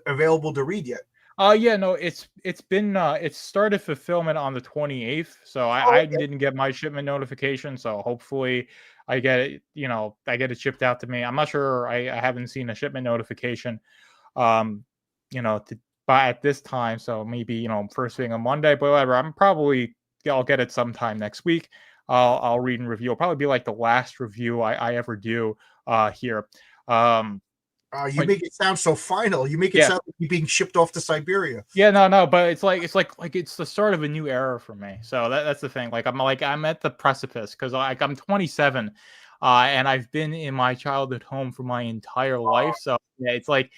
available to read yet. No, it's been it started fulfillment on the 28th, so I didn't get my shipment notification, so hopefully I get it, I get it shipped out to me. I'm not sure, I haven't seen a shipment notification to buy at this time, so maybe first thing on Monday, but whatever. I'll get it sometime next week. I'll read and review. It'll probably be like the last review I ever do here. You make it sound so final. You make it sound like you're being shipped off to Siberia. Yeah, no, but it's like it's the start of a new era for me. So that's the thing. I'm at the precipice because I'm 27, and I've been in my childhood home for my entire life. So yeah, it's like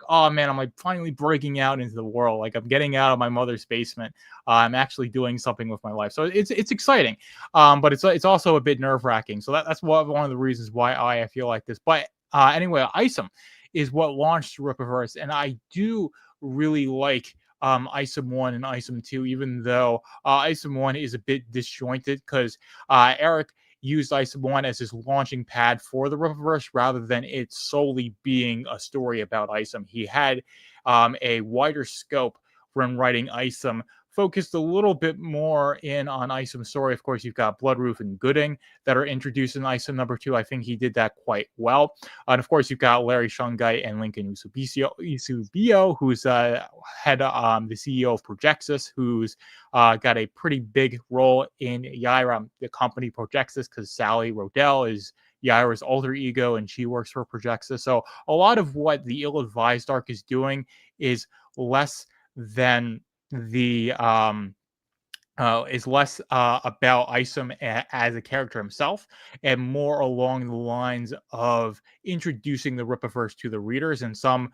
oh man, I'm like finally breaking out into the world. Like I'm getting out of my mother's basement. I'm actually doing something with my life. So it's exciting, but it's also a bit nerve wracking. So that's one of the reasons why I feel like this, but. Anyway, Isom is what launched Rippaverse, and I do really like Isom 1 and Isom 2, even though Isom 1 is a bit disjointed because Eric used Isom 1 as his launching pad for the Rippaverse rather than it solely being a story about Isom. He had a wider scope when writing Isom focused a little bit more in on Isom's story. Of course, you've got Bloodroof and Gooding that are introduced in Isom #2. I think he did that quite well. And of course, you've got Larry Shungite and Lincoln Eusebio, who's head the CEO of Projexis, who's got a pretty big role in Yaira, the company Projexis, because Sally Rodell is Yaira's alter ego, and she works for Projexis. So a lot of what the Ill-Advised arc is doing is less than the is less about Isom as a character himself, and more along the lines of introducing the Rippaverse to the readers. And some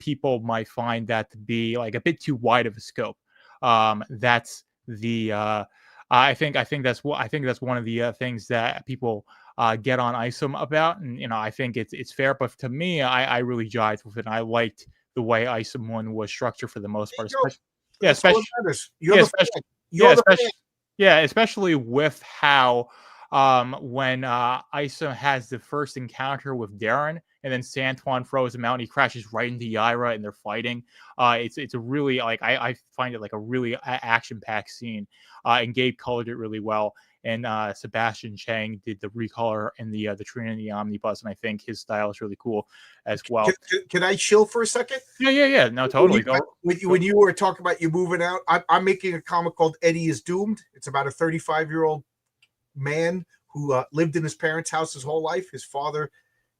people might find that to be like a bit too wide of a scope. That's the I think that's one of the things that people get on Isom about, and I think it's fair. But to me, I really jived with it. And I liked the way Isom 1 was structured for the most part. Yeah, especially You're the fan. You're the fan. Yeah, especially with how when Isom has the first encounter with Darren, and then Santuan throws him out, and he crashes right into Yaira, and they're fighting. It's a really I find it like a really action-packed scene, and Gabe colored it really well. And Sebastian Chang did the recolor in the Trinity Omnibus, and I think his style is really cool as well. Can I chill for a second? Yeah. No, totally. When you were talking about you moving out, I'm making a comic called Eddie is Doomed. It's about a 35-year-old man who lived in his parents' house his whole life. His father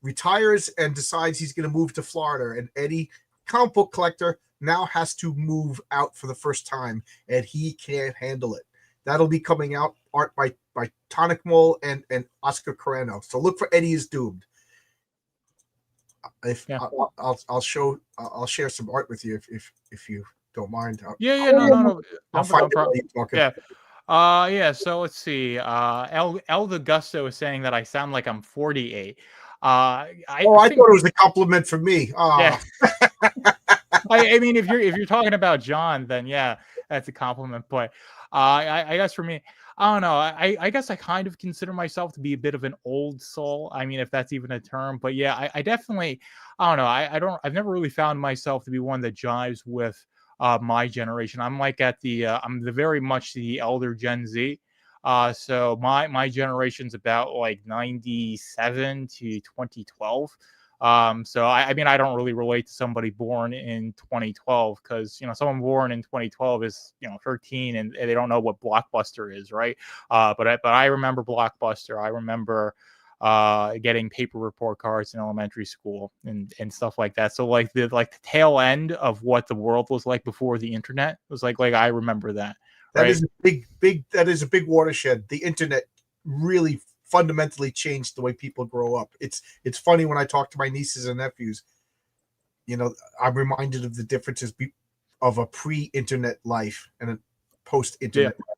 retires and decides he's going to move to Florida, and Eddie, comic book collector, now has to move out for the first time, and he can't handle it. That'll be coming out, art by Tonic Mole and Oscar Carreno. So look for Eddie is Doomed. I'll share some art with you if you don't mind. No. I'll find it while you're talking. Yeah. So let's see. El Gusto is saying that I sound like I'm 48. I thought it was a compliment for me. Yeah. I mean, if you're talking about John, then yeah, that's a compliment. But I guess for me, I don't know. I guess I kind of consider myself to be a bit of an old soul. I mean, if that's even a term. But yeah, I definitely, I don't know. I've never really found myself to be one that jives with my generation. I'm like I'm the very much the elder Gen Z. So my generation's about like 97 to 2012. So I mean, I don't really relate to somebody born in 2012, because someone born in 2012 is 13, and they don't know what Blockbuster is, right? But I remember Blockbuster. I remember getting paper report cards in elementary school and stuff like that. So like the tail end of what the world was like before the internet was like I remember that. That right? is a big watershed. The internet really fundamentally changed the way people grow up. It's funny when I talk to my nieces and nephews, I'm reminded of the differences of a pre-internet life and a post-internet life.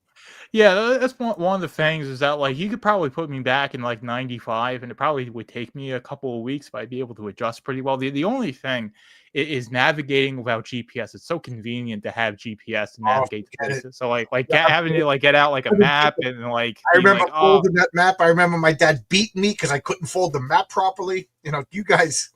Yeah, that's one of the things, is that you could probably put me back in 95, and it probably would take me a couple of weeks, but I'd be able to adjust pretty well. The only thing is navigating without GPS. It's so convenient to have GPS to navigate to places. So having to get out a map and I remember folding that map. I remember my dad beating me because I couldn't fold the map properly. You guys,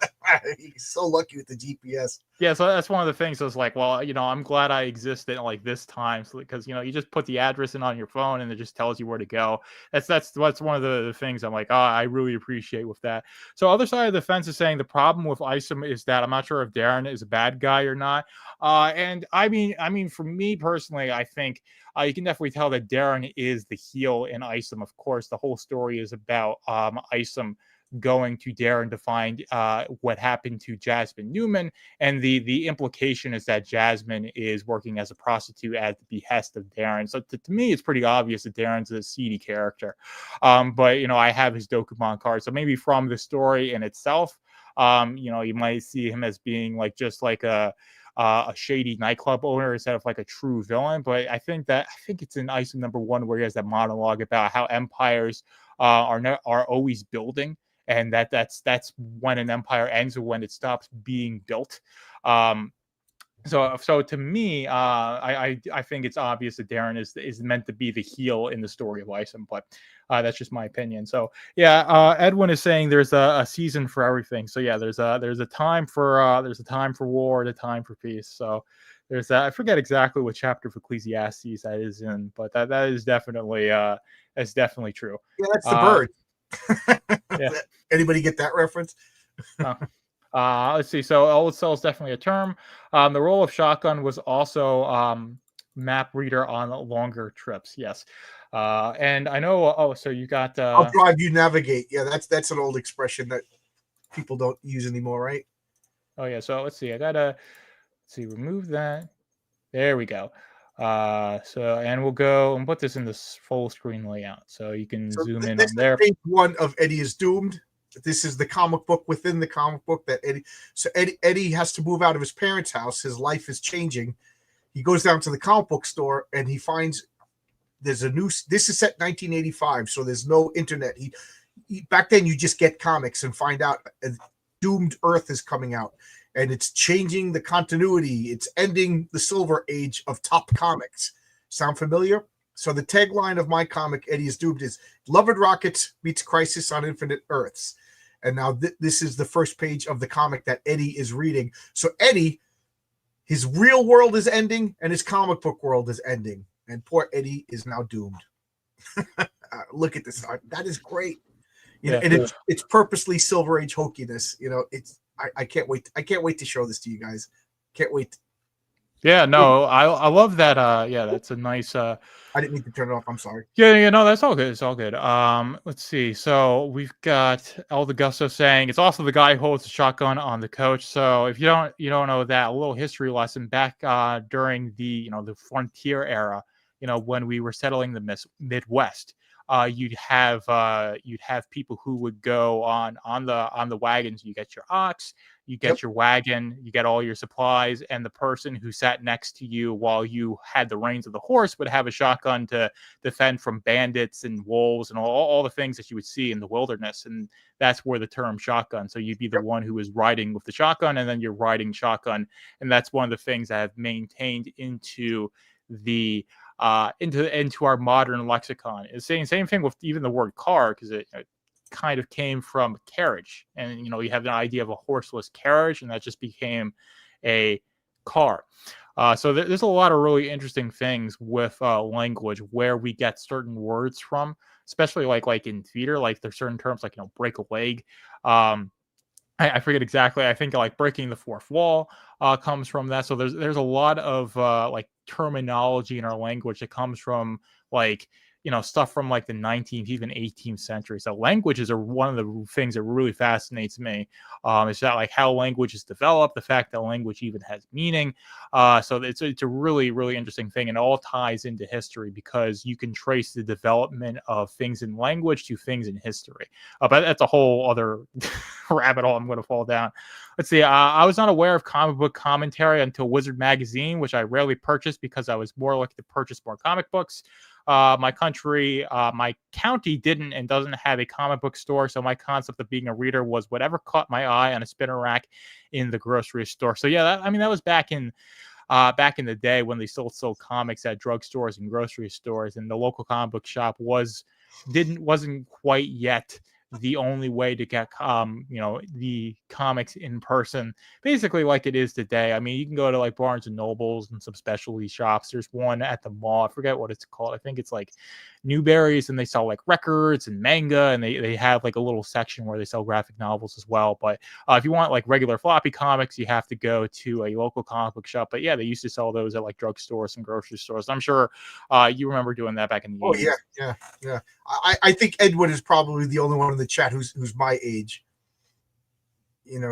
you're so lucky with the GPS. Yeah, so that's one of the things. I was like, well, I'm glad I existed this time, because you just put the address in on your phone and it just tells you where to go. That's one of the things I'm like, I really appreciate with that. So other side of the fence is saying the problem with Isom is that I'm not sure if Darren is a bad guy or not. And I mean, for me personally, I think you can definitely tell that Darren is the heel in Isom. Of course, the whole story is about Isom going to Darren to find what happened to Jasmine Newman, and the implication is that Jasmine is working as a prostitute at the behest of Darren. So to me, it's pretty obvious that Darren's a seedy character. But I have his Dokubon card, so maybe from the story in itself, you might see him as being just a shady nightclub owner instead of a true villain. But I think it's in Isom #1 where he has that monologue about how empires are always building, and that's when an empire ends or when it stops being built. So to me, I think it's obvious that Darren is meant to be the heel in the story of Isom, but that's just my opinion. So yeah, Edwin is saying there's a season for everything. So yeah, there's a time for war and a time for peace. So there's that. I forget exactly what chapter of Ecclesiastes that is in, but that is definitely that's definitely true. Yeah, that's the bird. Yeah. Anybody get that reference? Let's see. So old cell is definitely a term. The role of shotgun was also map reader on longer trips. Yes. And I know. Oh, so you got. I'll drive you navigate. Yeah, that's an old expression that people don't use anymore, right? Oh yeah. So let's see. I gotta remove that. There we go. And we'll go and put this in this full screen layout so you can zoom in this on there. Is page 1 of Eddie is Doomed. This is the comic book within the comic book that Eddie has to move out of his parents' house. His life is changing. He goes down to the comic book store and he finds there's a new. This is set 1985, so there's no internet. Back then you just get comics and find out Doomed Earth is coming out, and it's changing the continuity. It's ending the Silver Age of top comics. Sound familiar? So the tagline of my comic, Eddie is Doomed, is Love and Rockets meets Crisis on Infinite Earths. And now this is the first page of the comic that Eddie is reading. So Eddie, his real world is ending and his comic book world is ending. And poor Eddie is now doomed. Look at this art. That is great. And it's purposely Silver Age hokiness. I can't wait. I can't wait to show this to you guys. Can't wait. Yeah, no, I love that. Yeah, that's a nice. I didn't mean to turn it off. I'm sorry. Yeah, no, that's all good. It's all good. Let's see. So we've got El Gusto saying it's also the guy who holds the shotgun on the coach. So if you don't know that, a little history lesson back during the the frontier era, when we were settling the Midwest. You'd have people who would go on the wagons. You get your ox, you get your wagon, you get all your supplies, and the person who sat next to you while you had the reins of the horse would have a shotgun to defend from bandits and wolves and all the things that you would see in the wilderness. And that's where the term shotgun. So you'd be the one who is riding with the shotgun, and then you're riding shotgun, and that's one of the things that have maintained into the into our modern lexicon. It's saying same thing with even the word car, because it kind of came from carriage, and you have an idea of a horseless carriage, and that just became a car. So there's a lot of really interesting things with language where we get certain words from, especially like in theater. Like there's certain terms like break a leg. I forget exactly. I think like breaking the fourth wall comes from that. So there's a lot of like terminology in our language that comes from like stuff from like the 19th, even 18th century. So languages are one of the things that really fascinates me. It's that like how language is developed, the fact that language even has meaning. So it's a really, really interesting thing, and it all ties into history because you can trace the development of things in language to things in history. But that's a whole other rabbit hole I'm going to fall down. Let's see. I was not aware of comic book commentary until Wizard Magazine, which I rarely purchased because I was more likely to purchase more comic books. My county didn't and doesn't have a comic book store, so my concept of being a reader was whatever caught my eye on a spinner rack in the grocery store. So yeah, that was back in the day when they still sold comics at drugstores and grocery stores, and the local comic book shop wasn't quite yet the only way to get the comics in person, basically like it is today. I mean, you can go to like Barnes and Nobles and some specialty shops. There's one at the mall, I forget what it's called. I think it's like Newberry's, and they sell like records and manga, and they have like a little section where they sell graphic novels as well. But if you want like regular floppy comics, you have to go to a local comic book shop. But yeah, they used to sell those at like drugstores and grocery stores. I'm sure you remember doing that back in the 80s. Yeah. I think Edward is probably the only one in the chat who's my age.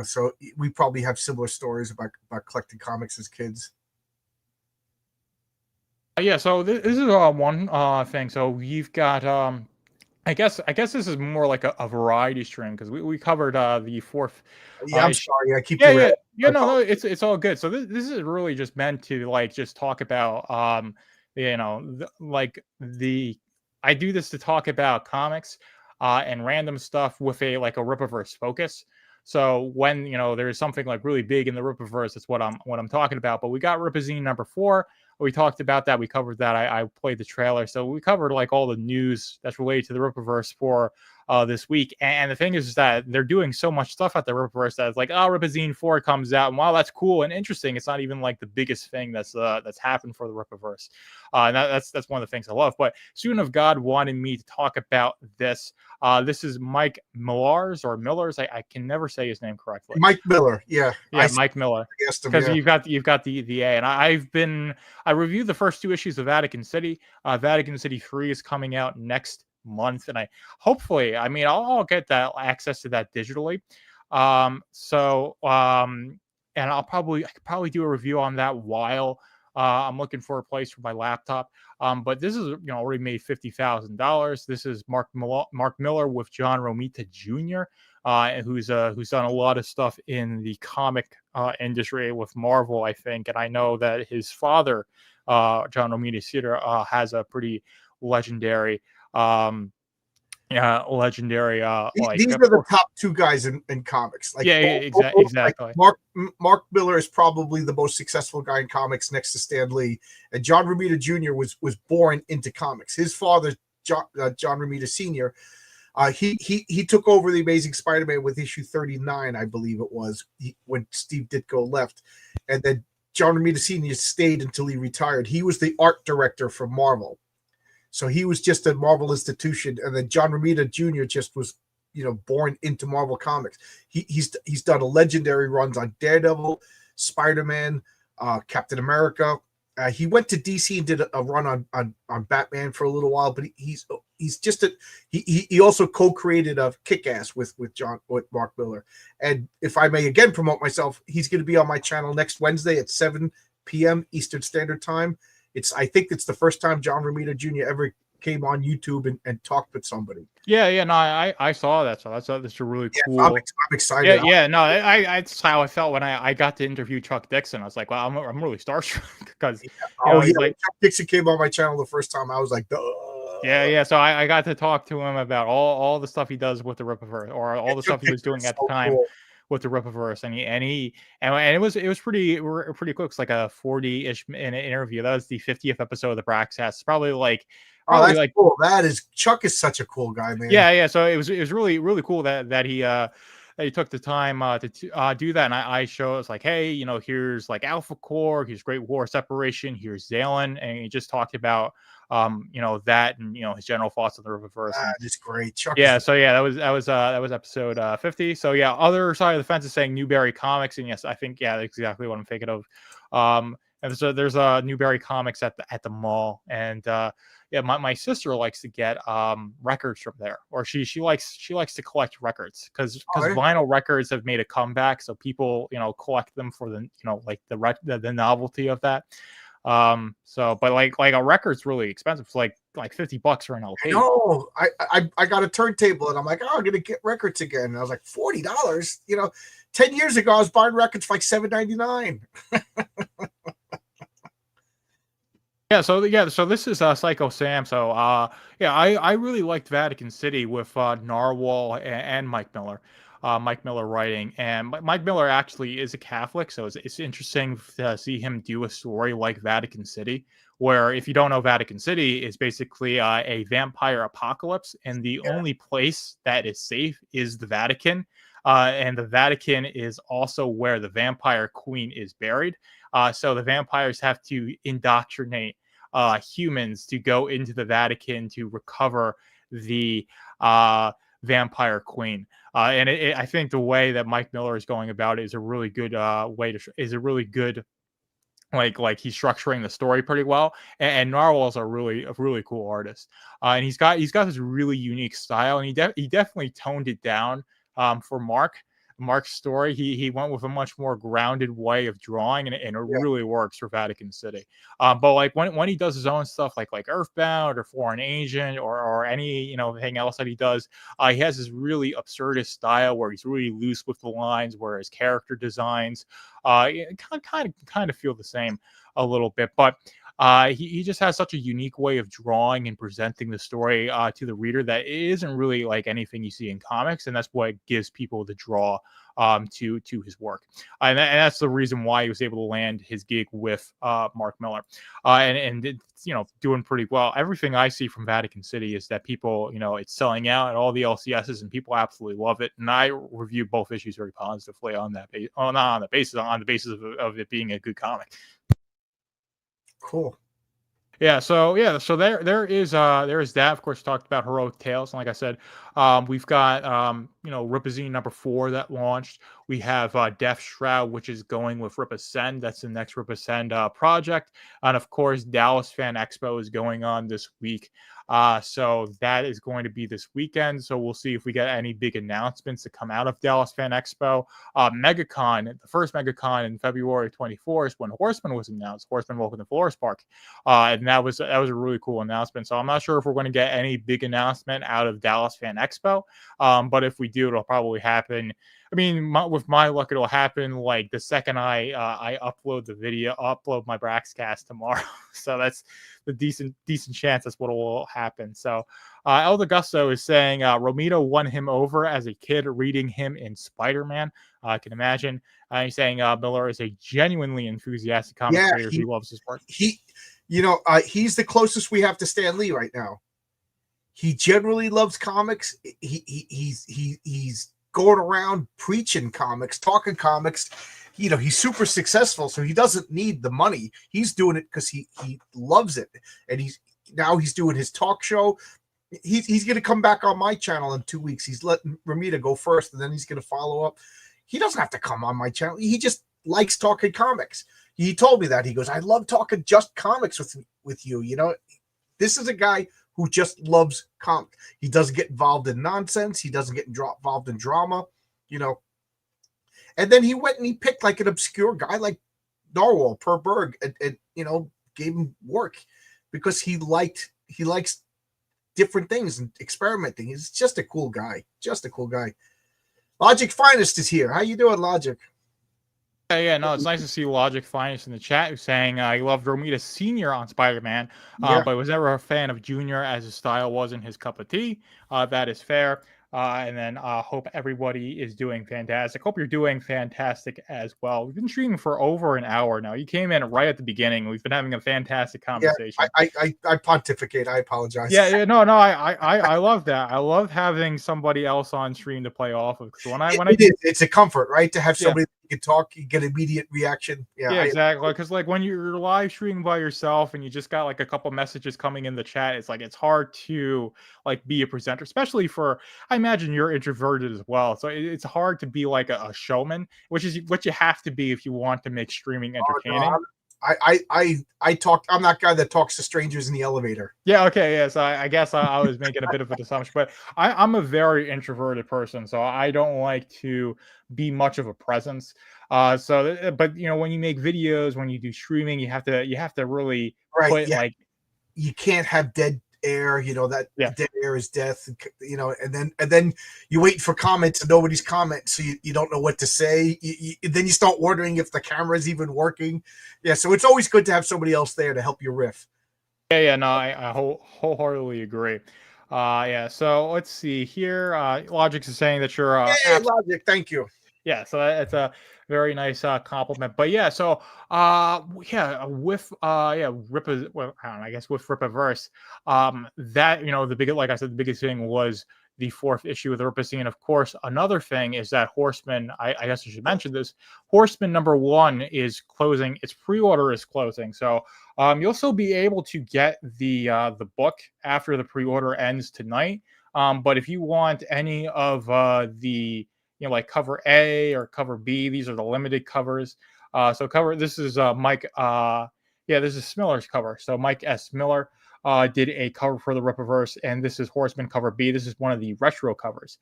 So we probably have similar stories about collecting comics as kids. Yeah, so this is one thing. So we've got I guess this is more like a variety stream because we covered the fourth. Yeah, I'm sorry. I keep no, it's all good. So this is really just meant to like just talk about I do this to talk about comics and random stuff with a Rippaverse focus. So when there's something like really big in the Rippaverse, that's what I'm talking about. But we got Rippazine number 4. We talked about that. We covered that. I played the trailer. So we covered like all the news that's related to the Rippaverse for this week. And the thing is that they're doing so much stuff at the Rippaverse that it's like, oh, Rippazine 4 comes out, and while that's cool and interesting, it's not even like the biggest thing that's happened for the Rippaverse. And that's one of the things I love. But Student of God wanted me to talk about this. This is Mike Millars or Millers. I can never say his name correctly. Mike Miller, yeah, Mike Miller. Because you've got the A, and I reviewed the first 2 issues of Vatican City. Vatican City 3 is coming out next month, and I'll get that access to that digitally. And I could probably do a review on that while I'm looking for a place for my laptop. But this is already made $50,000. This is Mark Miller with John Romita Jr., who's done a lot of stuff in the comic industry with Marvel, I think. And I know that his father, John Romita Sr., has a pretty legendary these are the top 2 guys in comics. Like, exactly. Like Mark Miller is probably the most successful guy in comics next to Stan Lee, and John Romita Jr. was born into comics. His father, John Romita Sr., he took over the Amazing Spider-Man with issue 39, I believe it was, when Steve Ditko left, and then John Romita Sr. stayed until he retired. He was the art director for Marvel. So he was just a Marvel institution, and then John Romita Jr. just was, born into Marvel Comics. He's done a legendary runs on Daredevil, Spider-Man, Captain America. He went to DC and did a run on Batman for a little while, but he's just he also co-created a Kick-Ass with Mark Miller. And if I may again promote myself, he's going to be on my channel next Wednesday at 7 p.m. Eastern Standard Time. I think it's the first time John Romita Jr. ever came on YouTube and talked with somebody. Yeah, no, I saw that. So that's a really cool. I'm excited. Yeah, no, that's how I felt when I got to interview Chuck Dixon. I was like, wow, I'm really starstruck because Chuck Dixon came on my channel the first time. I was like, duh. Yeah. So I got to talk to him about all the stuff he does with the Rippaverse, or all the stuff he was doing at the time. Cool. With the Rippaverse, and it was pretty cool. It's like a 40-ish minute interview. That was the 50th episode of the Braxcast. It's probably that's cool. Chuck is such a cool guy, man. Yeah. So it was really, really cool that he took the time to do that. And I show it's like, hey, here's like Alpha Core, here's Great War Separation, here's Zalen, and he just talked about that and his general thoughts on the Rippaverse. That's great. Chuck that was episode 50. So yeah, other side of the fence is saying Newberry Comics, and yes, I think that's exactly what I'm thinking of. And so there's Newberry Comics at the mall, and my sister likes to get records from there, or she likes to collect records because vinyl records have made a comeback, so people collect them for the the novelty of that. But like a record's really expensive. It's like $50 for an LP. No, I got a turntable and I'm like, I'm gonna get records again. And I was like, $40. 10 years ago I was buying records for like $7.99. So this is Psycho Sam. So I really liked Vatican City with Narwhal and Mike Miller. Mike Miller writing, and Mike Miller actually is a Catholic, so it's interesting to see him do a story like Vatican City, where, if you don't know, Vatican City is basically a vampire apocalypse, and the only place that is safe is the Vatican, and the Vatican is also where the vampire queen is buried. So the vampires have to indoctrinate humans to go into the Vatican to recover the vampire queen. And I think the way that Mike Miller is going about it is a really good like he's structuring the story pretty well. And Narwhal is a really cool artist. And he's got this really unique style, and he definitely toned it down for Mark's story. He went with a much more grounded way of drawing, and it really works for Vatican City. But like when he does his own stuff, like Earthbound or Foreign Agent or any thing else that he does, he has this really absurdist style where he's really loose with the lines, where his character designs kind of feel the same a little bit. But He just has such a unique way of drawing and presenting the story to the reader that it isn't really like anything you see in comics, and that's what gives people the draw to his work. And that's the reason why he was able to land his gig with Mark Miller, and it's, doing pretty well. Everything I see from Vatican City is that people, it's selling out at all the LCSs, and people absolutely love it. And I review both issues very positively on that, not on the basis of it being a good comic. Cool. So there is that. Of course, talked about Heroic Tales. And like I said, we've got Rippazine #4 that launched. We have Death Shroud, which is going with Rippascend. That's the next Rippascend project. And of course, Dallas Fan Expo is going on this week. So that is going to be this weekend. So we'll see if we get any big announcements that come out of Dallas Fan Expo. MegaCon, the first MegaCon in February 24th is when Horseman was announced. Horseman Welcome to Flores Park. And that was a really cool announcement. So I'm not sure if we're going to get any big announcement out of Dallas Fan Expo. But if we do, it'll probably happen. I mean, with my luck, it'll happen like the second I upload my Braxcast tomorrow. So that's the decent chance that's what will happen. So El DeGusto is saying Romita won him over as a kid reading him in Spider-Man. I can imagine. He's saying Miller is a genuinely enthusiastic comic creator. He loves his work. He's the closest we have to Stan Lee right now. He generally loves comics. He's going around preaching comics, talking comics. He's super successful, so he doesn't need the money. He's doing it because he loves it, and he's doing his talk show. He's going to come back on my channel in 2 weeks. He's letting Ramita go first, and then he's going to follow up. He doesn't have to come on my channel. He just likes talking comics. He told me that. He goes, I love talking just comics with you. This is a guy who just loves comics. He doesn't get involved in nonsense. He doesn't get involved in drama, And then he went and he picked like an obscure guy like Narwhal Per Berg and gave him work because he likes different things and experimenting. He's just a cool guy. Logic Finest is here. How you doing, Logic? No, it's nice to see Logic Finest in the chat who's saying he loved Romita Sr. on Spider-Man, but was never a fan of Junior as his style wasn't his cup of tea. That is fair. And then hope everybody is doing fantastic. Hope you're doing fantastic as well. We've been streaming for over an hour now. You came in right at the beginning. We've been having a fantastic conversation. Yeah, I pontificate. I apologize. No, I love that. I love having somebody else on stream to play off of. So it's a comfort, right? To have somebody that can talk, you get immediate reaction. Yeah, exactly. Because like when you're live streaming by yourself and you just got like a couple messages coming in the chat, it's like it's hard to like be a presenter, especially for I imagine you're introverted as well, so it's hard to be like a showman, which is what you have to be if you want to make streaming entertaining. I talk. I'm that guy that talks to strangers in the elevator. Yeah. Okay. Yeah. So I guess I was making a bit of an assumption, but I'm a very introverted person, so I don't like to be much of a presence. But when you make videos, when you do streaming, you have to really put like you can't have dead air, dead air is death, and then you wait for comments and nobody's comment, so you don't know what to say. Then you start wondering if the camera is even working. So it's always good to have somebody else there to help you riff. No, I wholeheartely agree. So let's see here. Logic is saying that you're Logic, thank you. So it's a very nice compliment. But with Rippaverse, the biggest thing was the 4th issue of the Rippazine. Of course, another thing is that Horseman, I guess I should mention this, Horseman #1 is closing. Its pre-order is closing. So you'll still be able to get the book after the pre-order ends tonight. But if you want any of the like cover A or cover B, these are the limited covers. This is Mike. This is Miller's cover. So Mike S. Miller did a cover for the Rippaverse, and this is Horseman cover B. This is one of the retro covers.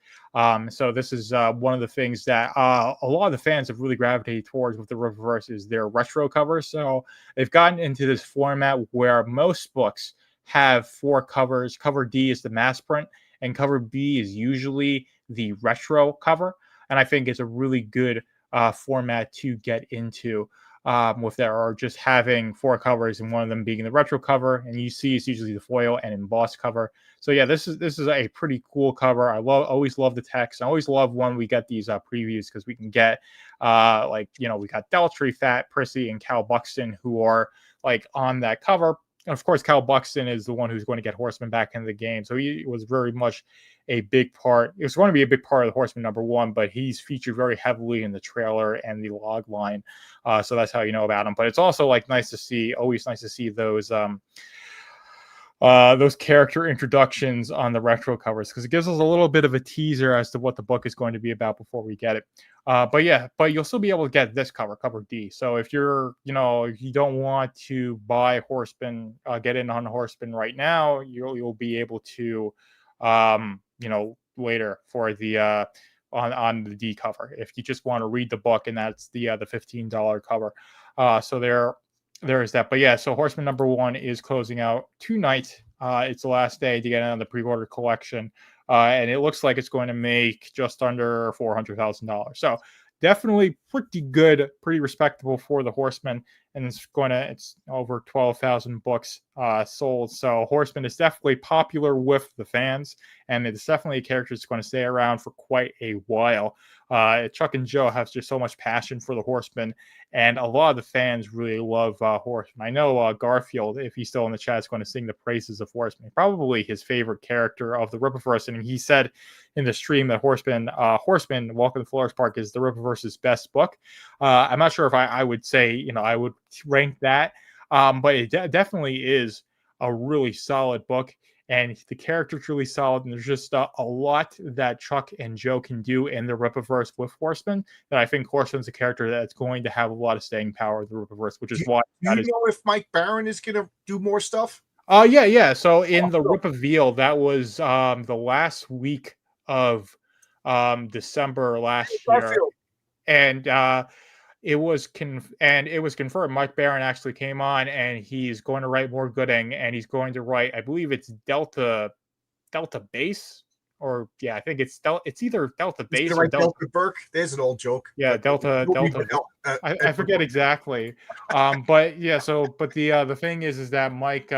So this is one of the things that a lot of the fans have really gravitated towards with the Rippaverse is their retro covers. So they've gotten into this format where most books have 4 covers. Cover D is the mass print, and cover B is usually the retro cover. And I think it's a really good format to get into. with there, or just having 4 covers and one of them being the retro cover, and you see it's usually the foil and embossed cover. So yeah, this is a pretty cool cover. I always love the text. I always love when we get these previews, because we can get like, you know, we got Daltrey, Fat, Prissy, and Cal Buxton, who are like on that cover. And of course, Cal Buxton is the one who's going to get Horseman back into the game. So he was very much a big part. It was going to be a big part of the Horseman #1, but he's featured very heavily in the trailer and the log line. So that's how you know about him. But it's also like nice to see, always nice to see those character introductions on the retro covers, because it gives us a little bit of a teaser as to what the book is going to be about before we get it. But you'll still be able to get this cover D. So if you're, if you don't want to buy Horseman, get in on Horseman right now, you'll be able to, later for the on the D cover, if you just want to read the book, and that's the $15 cover. So there is that. But yeah, so Horseman #1 is closing out tonight. It's the last day to get on the pre-order collection, and it looks like it's going to make just under $400,000. So definitely pretty good, pretty respectable for the Horseman, and it's over 12,000 books sold. So Horseman is definitely popular with the fans, and it's definitely a character that's going to stay around for quite a while. Chuck and Joe have just so much passion for the Horseman, and a lot of the fans really love Horseman. I know Garfield, if he's still in the chat, is going to sing the praises of Horseman. Probably his favorite character of the Rippaverse, and he said in the stream that Horseman, Welcome to Flores Park, is the Rippaverse's best book. I'm not sure if I would say, I would rank that, but it definitely is a really solid book. And the character's really solid, and there's just a lot that Chuck and Joe can do in the Rippaverse with Horseman, that I think Horseman's a character that's going to have a lot of staying power in the Rippaverse, which is why. Do you know if Mike Barron is going to do more stuff? Yeah. So in the Rippaveal, that was the last week of December last year, and it was confirmed. Mike Barron actually came on, and he's going to write more Gooding, and he's going to write, I believe it's Delta Base, or I think it's either Delta Base or Delta Burke. There's an old joke. Yeah, Delta. I forget exactly. But the thing is that Mike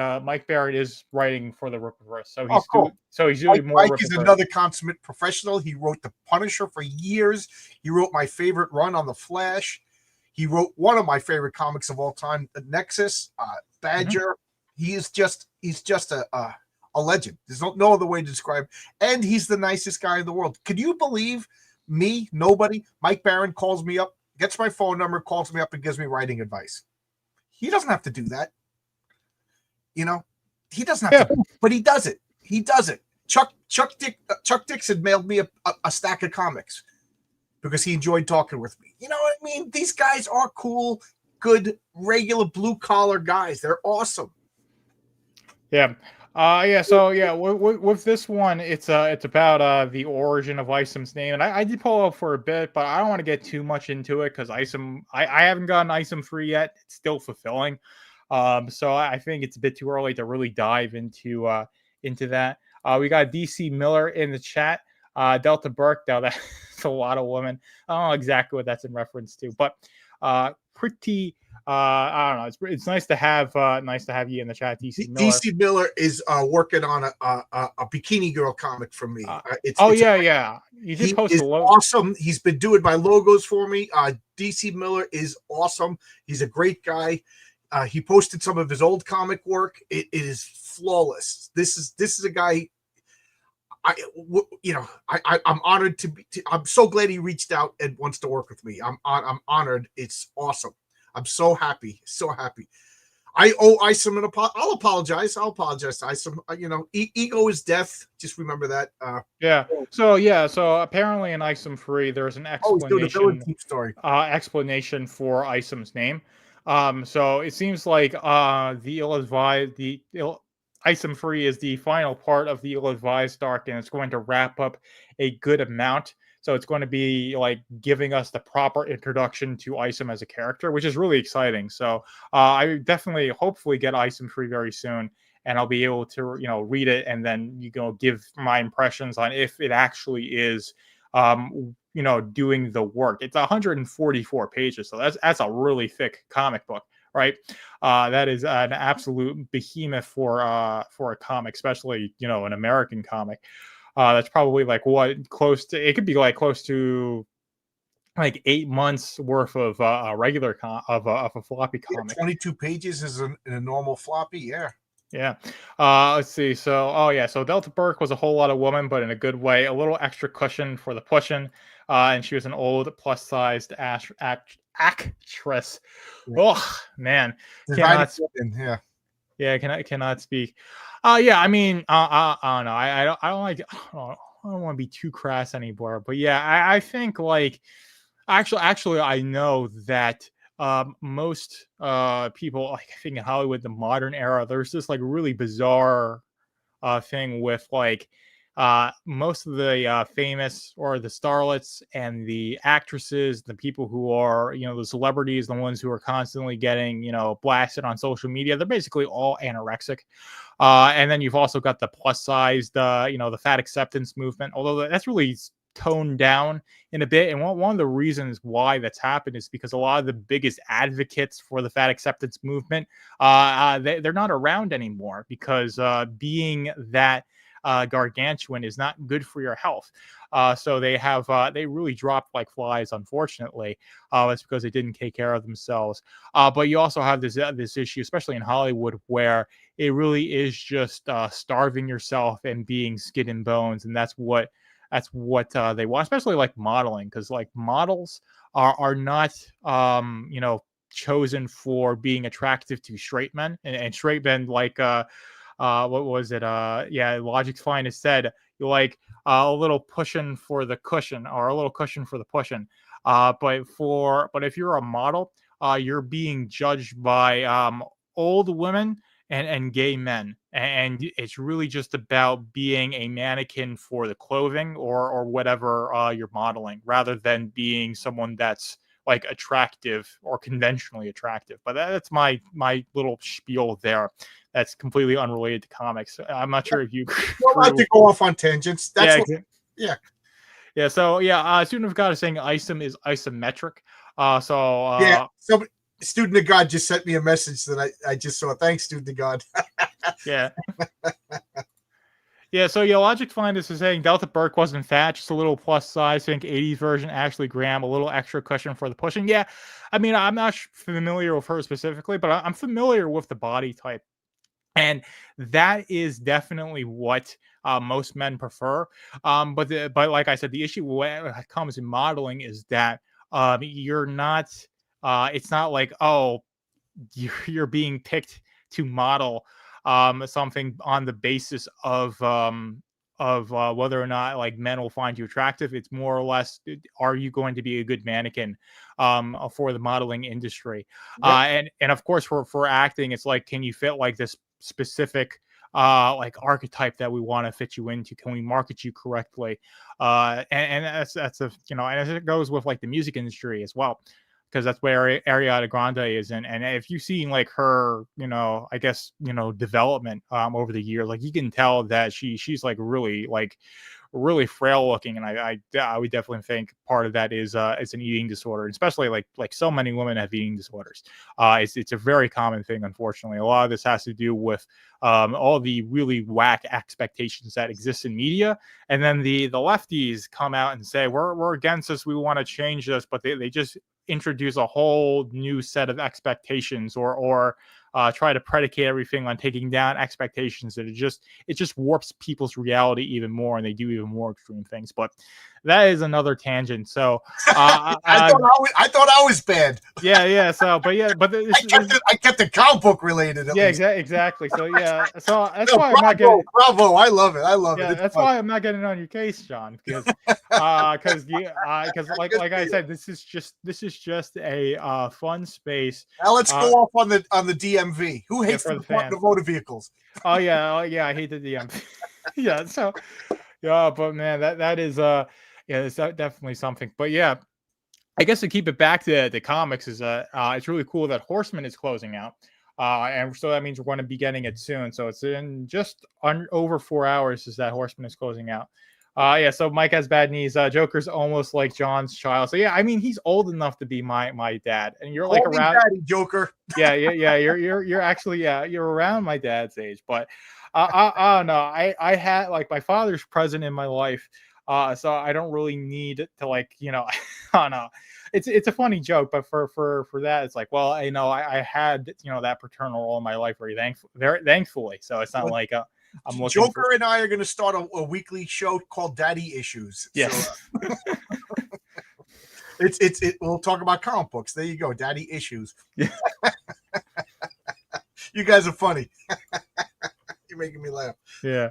Barron is writing for the Rippaverse, so he's doing more. Mike is another consummate professional. He wrote The Punisher for years. He wrote my favorite run on The Flash. He wrote one of my favorite comics of all time, Nexus, Badger. Mm-hmm. He's just a legend. There's no other way to describe. And he's the nicest guy in the world. Could you believe me? Nobody. Mike Barron calls me up, gets my phone number, calls me up, and gives me writing advice. He doesn't have to do that. He doesn't have to, but he does it. He does it. Chuck Dixon mailed me a stack of comics because he enjoyed talking with me. You know what I mean? These guys are cool, good, regular blue-collar guys. They're awesome. Yeah. With this one, it's about the origin of Isom's name, and I did pull up for a bit, but I don't want to get too much into it, because Isom, I haven't gotten Isom 3 yet. It's still fulfilling, so I think it's a bit too early to really dive into that. We got DC Miller in the chat. Delta Burke, now that's a lot of women. I don't know exactly what that's in reference to, but pretty. I don't know. It's nice to have you in the chat, DC Miller. DC Miller is working on a Bikini Girl comic for me. You did post a logo. Awesome. He's been doing my logos for me. DC Miller is awesome. He's a great guy. He posted some of his old comic work. It is flawless. This is a guy. I'm honored to be. I'm so glad he reached out and wants to work with me. I'm honored. It's awesome. I'm so happy. I owe Isom an apology. I'll apologize to Isom. Ego is death. Just remember that. So apparently in Isom 3, there's an explanation for Isom's name. So it seems like the ill-advised, Isom 3 is the final part of the ill-advised arc, and it's going to wrap up a good amount. So it's going to be like giving us the proper introduction to Isom as a character, which is really exciting. So I definitely, hopefully, get Isom 3 very soon, and I'll be able to, read it and then, give my impressions on if it actually is doing the work. It's 144 pages, so that's a really thick comic book, right? That is an absolute behemoth for a comic, especially an American comic. That's probably like close to, it could be like close to like 8 months worth of a regular of a floppy comic. 22 pages is in a normal floppy. Yeah. Yeah. Let's see. So Delta Burke was a whole lot of woman, but in a good way. A little extra cushion for the pushing. And she was an old plus-sized actress. Yeah. Oh man, Yeah. Cannot speak. Yeah. I mean, I don't know. I don't want to be too crass anymore. But yeah, I think like actually, I know that most people, like I think in Hollywood, the modern era, there's this like really bizarre thing with like most of the famous or the starlets and the actresses, the people who are the celebrities, the ones who are constantly getting blasted on social media, they're basically all anorexic. And then you've also got the plus sized the fat acceptance movement, although that's really toned down in a bit. And one of the reasons why that's happened is because a lot of the biggest advocates for the fat acceptance movement, they're not around anymore, because being that gargantuan is not good for your health. So they really dropped like flies, unfortunately. That's because they didn't take care of themselves. But you also have this issue, especially in Hollywood, where it really is just starving yourself and being skin and bones, and that's what they want, especially like modeling, because like models are not chosen for being attractive to straight men, and straight men, like what was it, Logic's Finest said, you like a little pushing for the cushion, or a little cushion for the pushing. But if you're a model, you're being judged by old women and gay men, and it's really just about being a mannequin for the clothing or whatever you're modeling, rather than being someone that's like attractive or conventionally attractive. But that's my little spiel there. That's completely unrelated to comics. I'm not sure if you don't like to go off on tangents. That's yeah. So Student of God is saying isom is isometric. So Student of God just sent me a message that I just saw. Thanks, Student of God. Yeah. Yeah, so Logic Finest is saying Delta Burke wasn't fat, just a little plus size. Think 80s version, Ashley Graham, a little extra cushion for the pushing. Yeah, I mean, I'm not familiar with her specifically, but I'm familiar with the body type. And that is definitely what most men prefer. But like I said, the issue when it comes in modeling is that you're not. It's not like, oh, you're being picked to model something on the basis of whether or not like men will find you attractive. It's more or less, are you going to be a good mannequin for the modeling industry? And of course for acting, it's like, can you fit like this specific like archetype that we want to fit you into? Can we market you correctly? And that's a and as it goes with like the music industry as well, because that's where Ariana Grande is in. And if you've seen like her, I guess, development over the years, like you can tell that she's like really frail looking. And I would definitely think part of that is it's an eating disorder, especially like so many women have eating disorders. It's a very common thing, unfortunately. A lot of this has to do with all the really whack expectations that exist in media. And then the lefties come out and say, we're against this, we want to change this, but they just introduce a whole new set of expectations, or try to predicate everything on taking down expectations, that it just warps people's reality even more, and they do even more extreme things. But that is another tangent. So I thought I was bad. So I kept the comic book related. Exactly. So so that's why I'm not getting. Bravo! I love it. That's why I'm not getting on your case, John, because like I said, this is just a fun space. Now let's go off on the DMV. Who hates the Department of Motor Vehicles? Oh yeah, I hate the DMV. So but man, that is it's definitely something. But yeah, I guess to keep it back to the comics is it's really cool that Horseman is closing out. And so that means we're going to be getting it soon. So it's in just over 4 hours is that Horseman is closing out. Yeah, so Mike has bad knees. Joker's almost like John's child. So yeah, I mean, he's old enough to be my dad, and you're like Call me around. Daddy, Joker. Yeah. You're actually you're around my dad's age, but I don't know. I had like my father's present in my life, so I don't really need to like I don't know. It's a funny joke, but for that, it's like, well, I had that paternal role in my life very thankfully. So it's not like I'm looking Joker for. and I are going to start a weekly show called Daddy Issues. Yes. So, we'll talk about comic books. There you go, Daddy Issues. Yeah. You guys are funny. You're making me laugh. Yeah.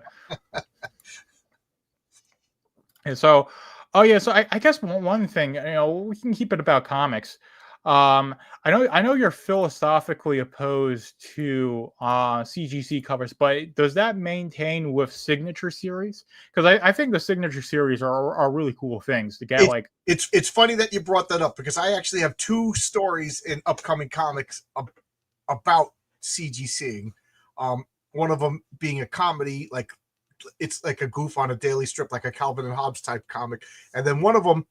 And so, so I guess one thing, we can keep it about comics. I know you're philosophically opposed to CGC covers, but does that maintain with signature series? Because I think the signature series are really cool things to get. It's funny that you brought that up, because I actually have 2 stories in upcoming comics about CGCing. One of them being a comedy, like it's like a goof on a daily strip, like a Calvin and Hobbes type comic. And then one of them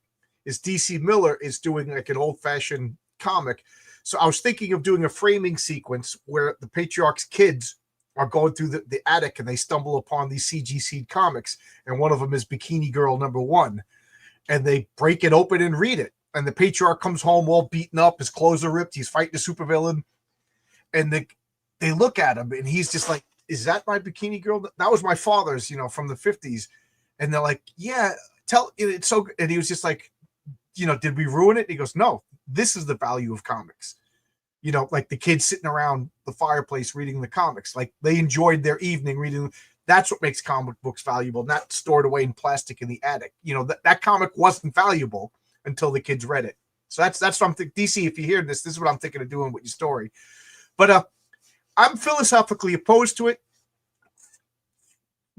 is DC Miller is doing like an old-fashioned comic. So I was thinking of doing a framing sequence where the Patriarch's kids are going through the attic and they stumble upon these CGC comics. And one of them is Bikini Girl #1. And they break it open and read it. And the Patriarch comes home all beaten up. His clothes are ripped. He's fighting a supervillain. And they look at him and he's just like, is that my Bikini Girl? That was my father's, from the 50s. And they're like, yeah, it's so good. And he was just like, did we ruin it? And he goes, no, this is the value of comics. Like the kids sitting around the fireplace reading the comics, like they enjoyed their evening reading. That's what makes comic books valuable, not stored away in plastic in the attic. That comic wasn't valuable until the kids read it. So that's what I'm thinking. DC, if you hear this is what I'm thinking of doing with your story. But I'm philosophically opposed to it.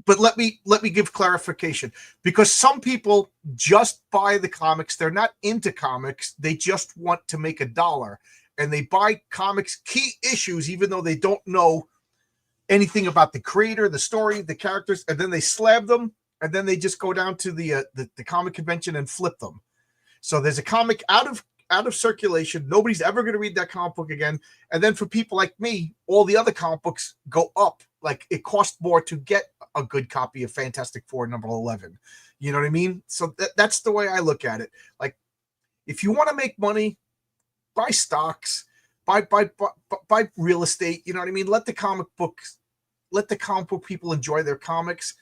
But let me give clarification, because some people just buy the comics. They're not into comics. They just want to make $1, and they buy comics key issues, even though they don't know anything about the creator, the story, the characters, and then they slab them, and then they just go down to the comic convention and flip them. So there's a comic out of circulation. Nobody's ever going to read that comic book again. And then for people like me, all the other comic books go up. Like it costs more to get a good copy of Fantastic Four #11. You know what I mean? So that's the way I look at it. Like, if you want to make money, buy stocks, buy real estate. You know what I mean? Let the comic book people enjoy their comics.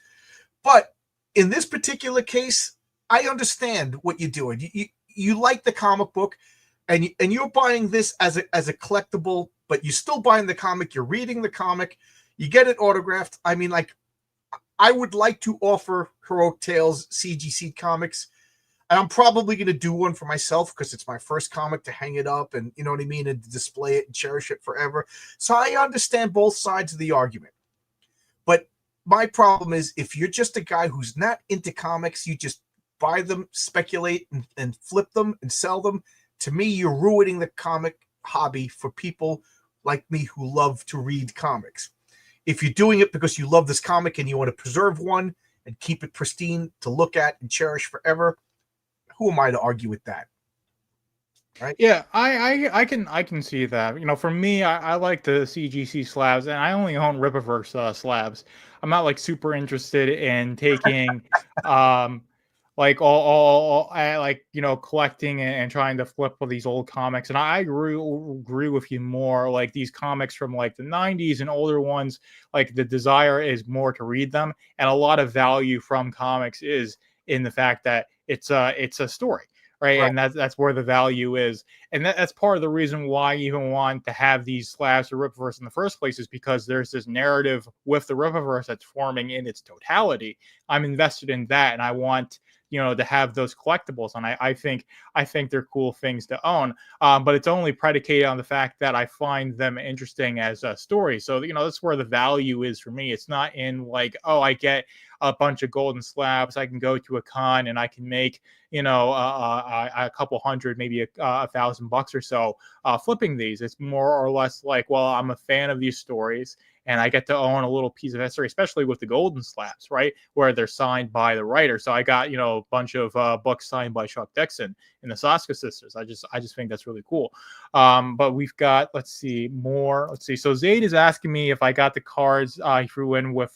But in this particular case, I understand what you're doing. You like the comic book, and you're buying this as a collectible, but you're still buying the comic. You're reading the comic. You get it autographed. I mean, like, I would like to offer Heroic Tales CGC comics, and I'm probably going to do one for myself because it's my first comic to hang it up and, you know what I mean, and display it and cherish it forever. So I understand both sides of the argument. But my problem is, if you're just a guy who's not into comics, you just buy them, speculate, and flip them and sell them. To me, you're ruining the comic hobby for people like me who love to read comics. If you're doing it because you love this comic and you want to preserve one and keep it pristine to look at and cherish forever, who am I to argue with that? Right? Yeah, I can see that. For me, I like the CGC slabs, and I only own Rippaverse slabs. I'm not like super interested in taking like all I like collecting and trying to flip with these old comics. And I agree with you more. Like these comics from like the 90s and older ones, like the desire is more to read them, and a lot of value from comics is in the fact that it's a story. Right. And that's where the value is. And that's part of the reason why I even want to have these slabs of Rippaverse in the first place, is because there's this narrative with the Rippaverse that's forming in its totality. I'm invested in that, and I want to have those collectibles, and I think they're cool things to own. But it's only predicated on the fact that I find them interesting as a story. So that's where the value is for me. It's not in like, oh, I get a bunch of golden slabs, I can go to a con and I can make a couple hundred, maybe $1,000 or so flipping these. It's more or less like, well, I'm a fan of these stories, and I get to own a little piece of history, especially with the Golden Slaps, right, where they're signed by the writer. So I got a bunch of books signed by Chuck Dixon and the Saska sisters. I just think that's really cool. But we've got, let's see, more. Let's see. So Zayd is asking me if I got the cards he threw in with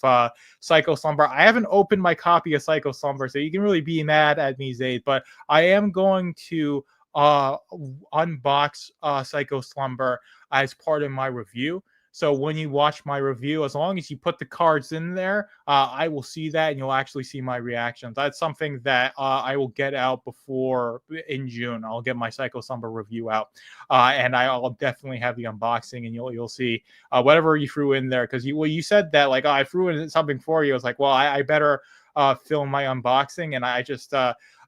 Psycho Slumber. I haven't opened my copy of Psycho Slumber, so you can really be mad at me, Zayd, but I am going to unbox Psycho Slumber as part of my review. So when you watch my review, as long as you put the cards in there, I will see that, and you'll actually see my reactions. That's something that I will get out before in June. I'll get my Psycho Slumber review out, and I'll definitely have the unboxing, and you'll see whatever you threw in there. Because you said that like, oh, I threw in something for you. I was like, well, I better film my unboxing, and I just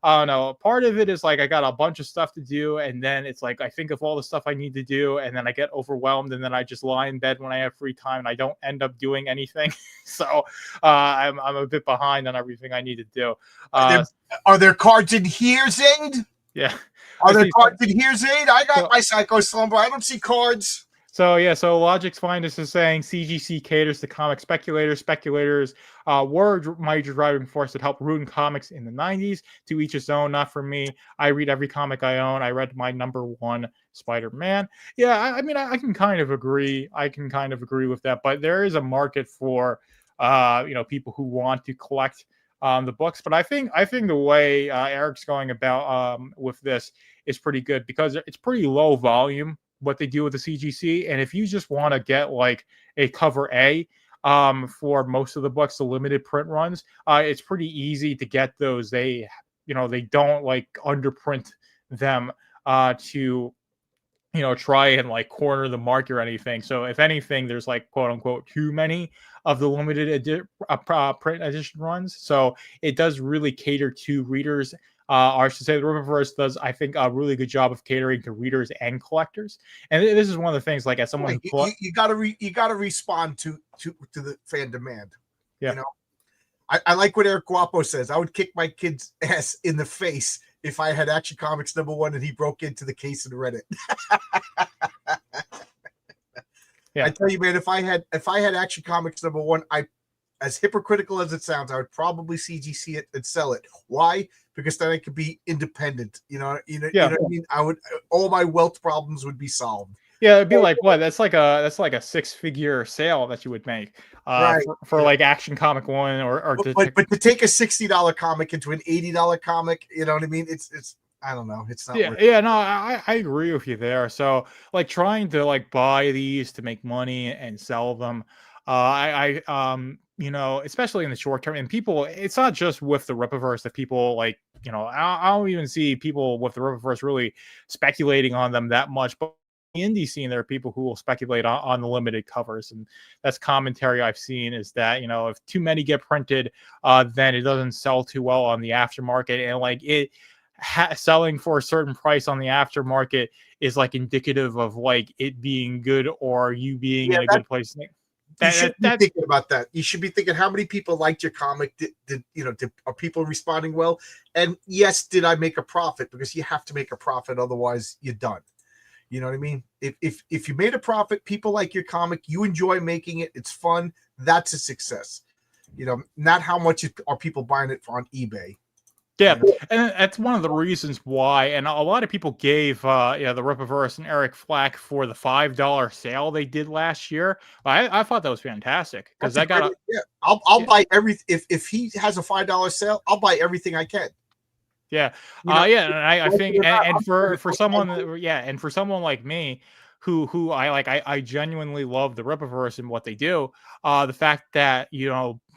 I don't know. Part of it is like I got a bunch of stuff to do, and then it's like I think of all the stuff I need to do, and then I get overwhelmed, and then I just lie in bed when I have free time, and I don't end up doing anything. So I'm a bit behind on everything I need to do. Are there cards in here, Zayd? Yeah. Are there cards in here, Zayd? I got my Psycho Slumber. I don't see cards. So yeah, so Logic's Finest is saying CGC caters to comic speculators. Speculators were a major driving force that helped ruin comics in the 90s. To each his own, not for me. I read every comic I own. I read my #1 Spider-Man. Yeah, I mean, I can kind of agree. I can kind of agree with that. But there is a market for, people who want to collect the books. But I think the way Eric's going about with this is pretty good, because it's pretty low volume what they do with the CGC. And if you just want to get like a cover A for most of the books, the limited print runs, it's pretty easy to get those. They don't like underprint them to try and like corner the market or anything. So if anything, there's like quote unquote too many of the limited print edition runs. So it does really cater to readers. Or I should say the Riververse does, I think, a really good job of catering to readers and collectors. And this is one of the things, like as someone who you gotta respond to the fan demand. Yeah. I like what Eric Guapo says. I would kick my kid's ass in the face if I had Action Comics #1 and he broke into the case and read it. Yeah. I tell you, man, if I had Action Comics #1, as hypocritical as it sounds, I would probably CGC it and sell it. Why? Because then I could be independent. You know what I mean? All my wealth problems would be solved. Yeah, it'd be like what? That's like a 6-figure sale that you would make right. for like Action Comic 1 or but to take a $60 comic into an $80 comic, you know what I mean? It's I don't know. It's not. No, I agree with you there. So like trying to like buy these to make money and sell them, especially in the short term, and people, it's not just with the Rippaverse that people like, I don't even see people with the Rippaverse really speculating on them that much, but in the indie scene, there are people who will speculate on the limited covers, and that's commentary I've seen is that, if too many get printed, then it doesn't sell too well on the aftermarket, and like it selling for a certain price on the aftermarket is like indicative of like it being good or you being in a good place. You should be thinking about that. You should be thinking, how many people liked your comic? Are people responding well? And yes, did I make a profit? Because you have to make a profit, otherwise you're done. You know what I mean? If you made a profit, people like your comic, you enjoy making it, it's fun, that's a success. Not how much are people buying it on eBay. Yeah, and that's one of the reasons why, and a lot of people gave the Rippaverse and Eric flack for the $5 sale they did last year. I thought that was fantastic, because I got I'll buy everything. If he has a $5 sale, I'll buy everything I can. Yeah, and I think, and for someone, and for someone like me, who I genuinely love the Rippaverse and what they do. The fact that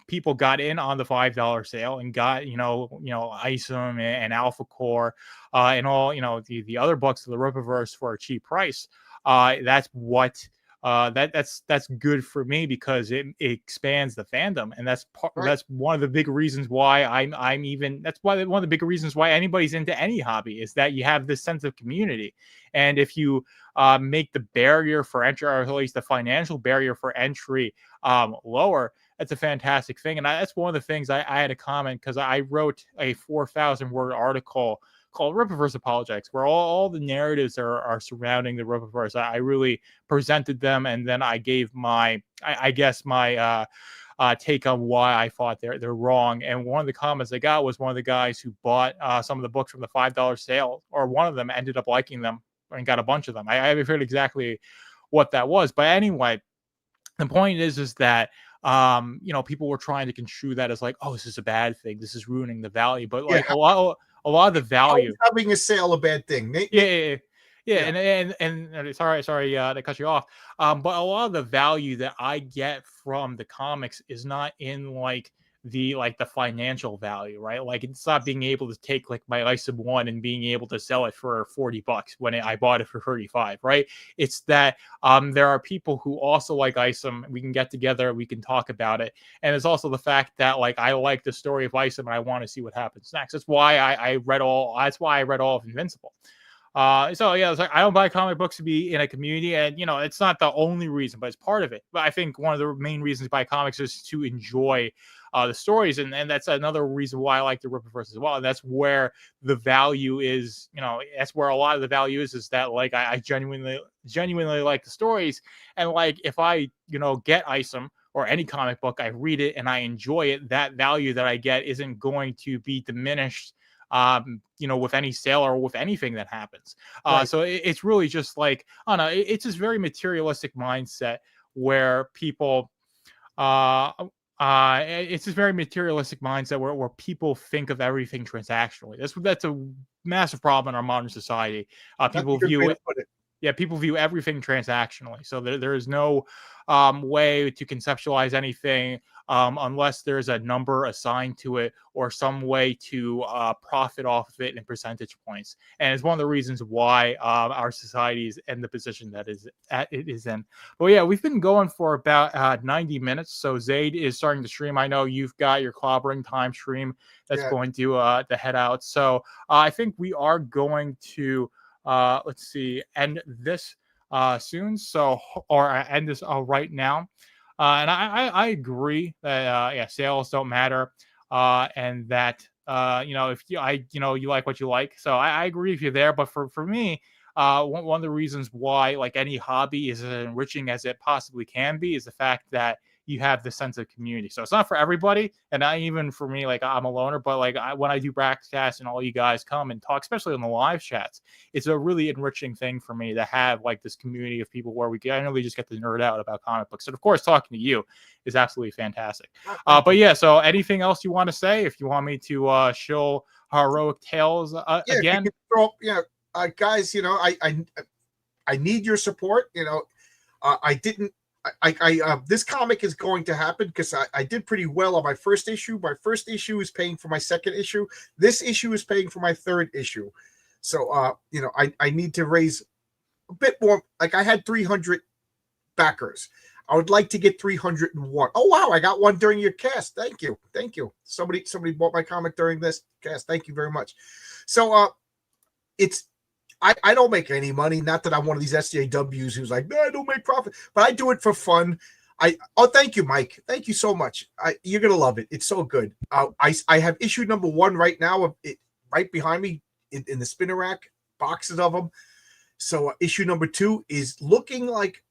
people got in on the $5 sale and got Isom and Alpha Core and all the other books of the Rippaverse for a cheap price. That's what. That's good for me, because it expands the fandom, and that's one of the big reasons why one of the big reasons why anybody's into any hobby is that you have this sense of community. And if you make the barrier for entry, or at least the financial barrier for entry, lower, that's a fantastic thing. And that's one of the things I had a comment, because I wrote a 4,000 word article called Rippaverse Apologetics, where all the narratives are surrounding the Rippaverse. I really presented them, and then I gave my, I guess my take on why I thought they're wrong. And one of the comments I got was one of the guys who bought some of the books from the $5 sale, or one of them ended up liking them and got a bunch of them. I haven't heard exactly what that was, but anyway, the point is that people were trying to construe that as like, oh, this is a bad thing, this is ruining the value, but like a lot of the value, having a sale a bad thing. yeah. And sorry to cut you off, but a lot of the value that I get from the comics is not in like the financial value, right? Like, it's not being able to take like my ISOM 1 and being able to sell it for $40 when I bought it for 35, right? It's that there are people who also like ISOM. We can get together, we can talk about it, and it's also the fact that like I like the story of ISOM and I want to see what happens next. That's why I read all of Invincible. So yeah, it's like I don't buy comic books to be in a community, and it's not the only reason, but it's part of it. But I think one of the main reasons to buy comics is to enjoy the stories, and that's another reason why I like the Rippaverse as well. And that's where the value is. That's where a lot of the value is that like I genuinely like the stories, and like if I get ISOM or any comic book, I read it and I enjoy it, that value that I get isn't going to be diminished with any sale or with anything that happens. Right. So it's really just like, I don't know, it's this very materialistic mindset where people, it's this very materialistic mindset where people think of everything transactionally. That's a massive problem in our modern society. People view it. Yeah, people view everything transactionally. So there is no way to conceptualize anything unless there's a number assigned to it or some way to profit off of it in percentage points. And it's one of the reasons why our society is in the position that it is in. But yeah, we've been going for about 90 minutes. So Zaid is starting to stream. I know you've got your clobbering time stream that's going to head out. So I think we are going to let's see, end this soon. So, or end this right now. And I agree that sales don't matter, and that if you like what you like. So I agree with you there. But for me, one of the reasons why like any hobby is as enriching as it possibly can be is the fact that you have the sense of community. So it's not for everybody, and not even for me. Like, I'm a loner, but like when I do Braxcast and all you guys come and talk, especially on the live chats, it's a really enriching thing for me to have like this community of people where we generally just get to nerd out about comic books. And of course, talking to you is absolutely fantastic. But yeah, so anything else you want to say? If you want me to show heroic tales again, guys, I need your support. This comic is going to happen because I did pretty well on my first issue. My first issue is paying for my second issue. This issue is paying for my third issue. So, I need to raise a bit more. Like, I had 300 backers. I would like to get 301. Oh, wow. I got one during your cast. Thank you. Somebody bought my comic during this cast. Thank you very much. So, I don't make any money. Not that I'm one of these SJWs who's like, no, I don't make profit, but I do it for fun. Thank you, Mike. Thank you so much. You're gonna love it. It's so good. I have issue number 1 right now, of it right behind me in the spinner rack, boxes of them. So issue number 2 is looking like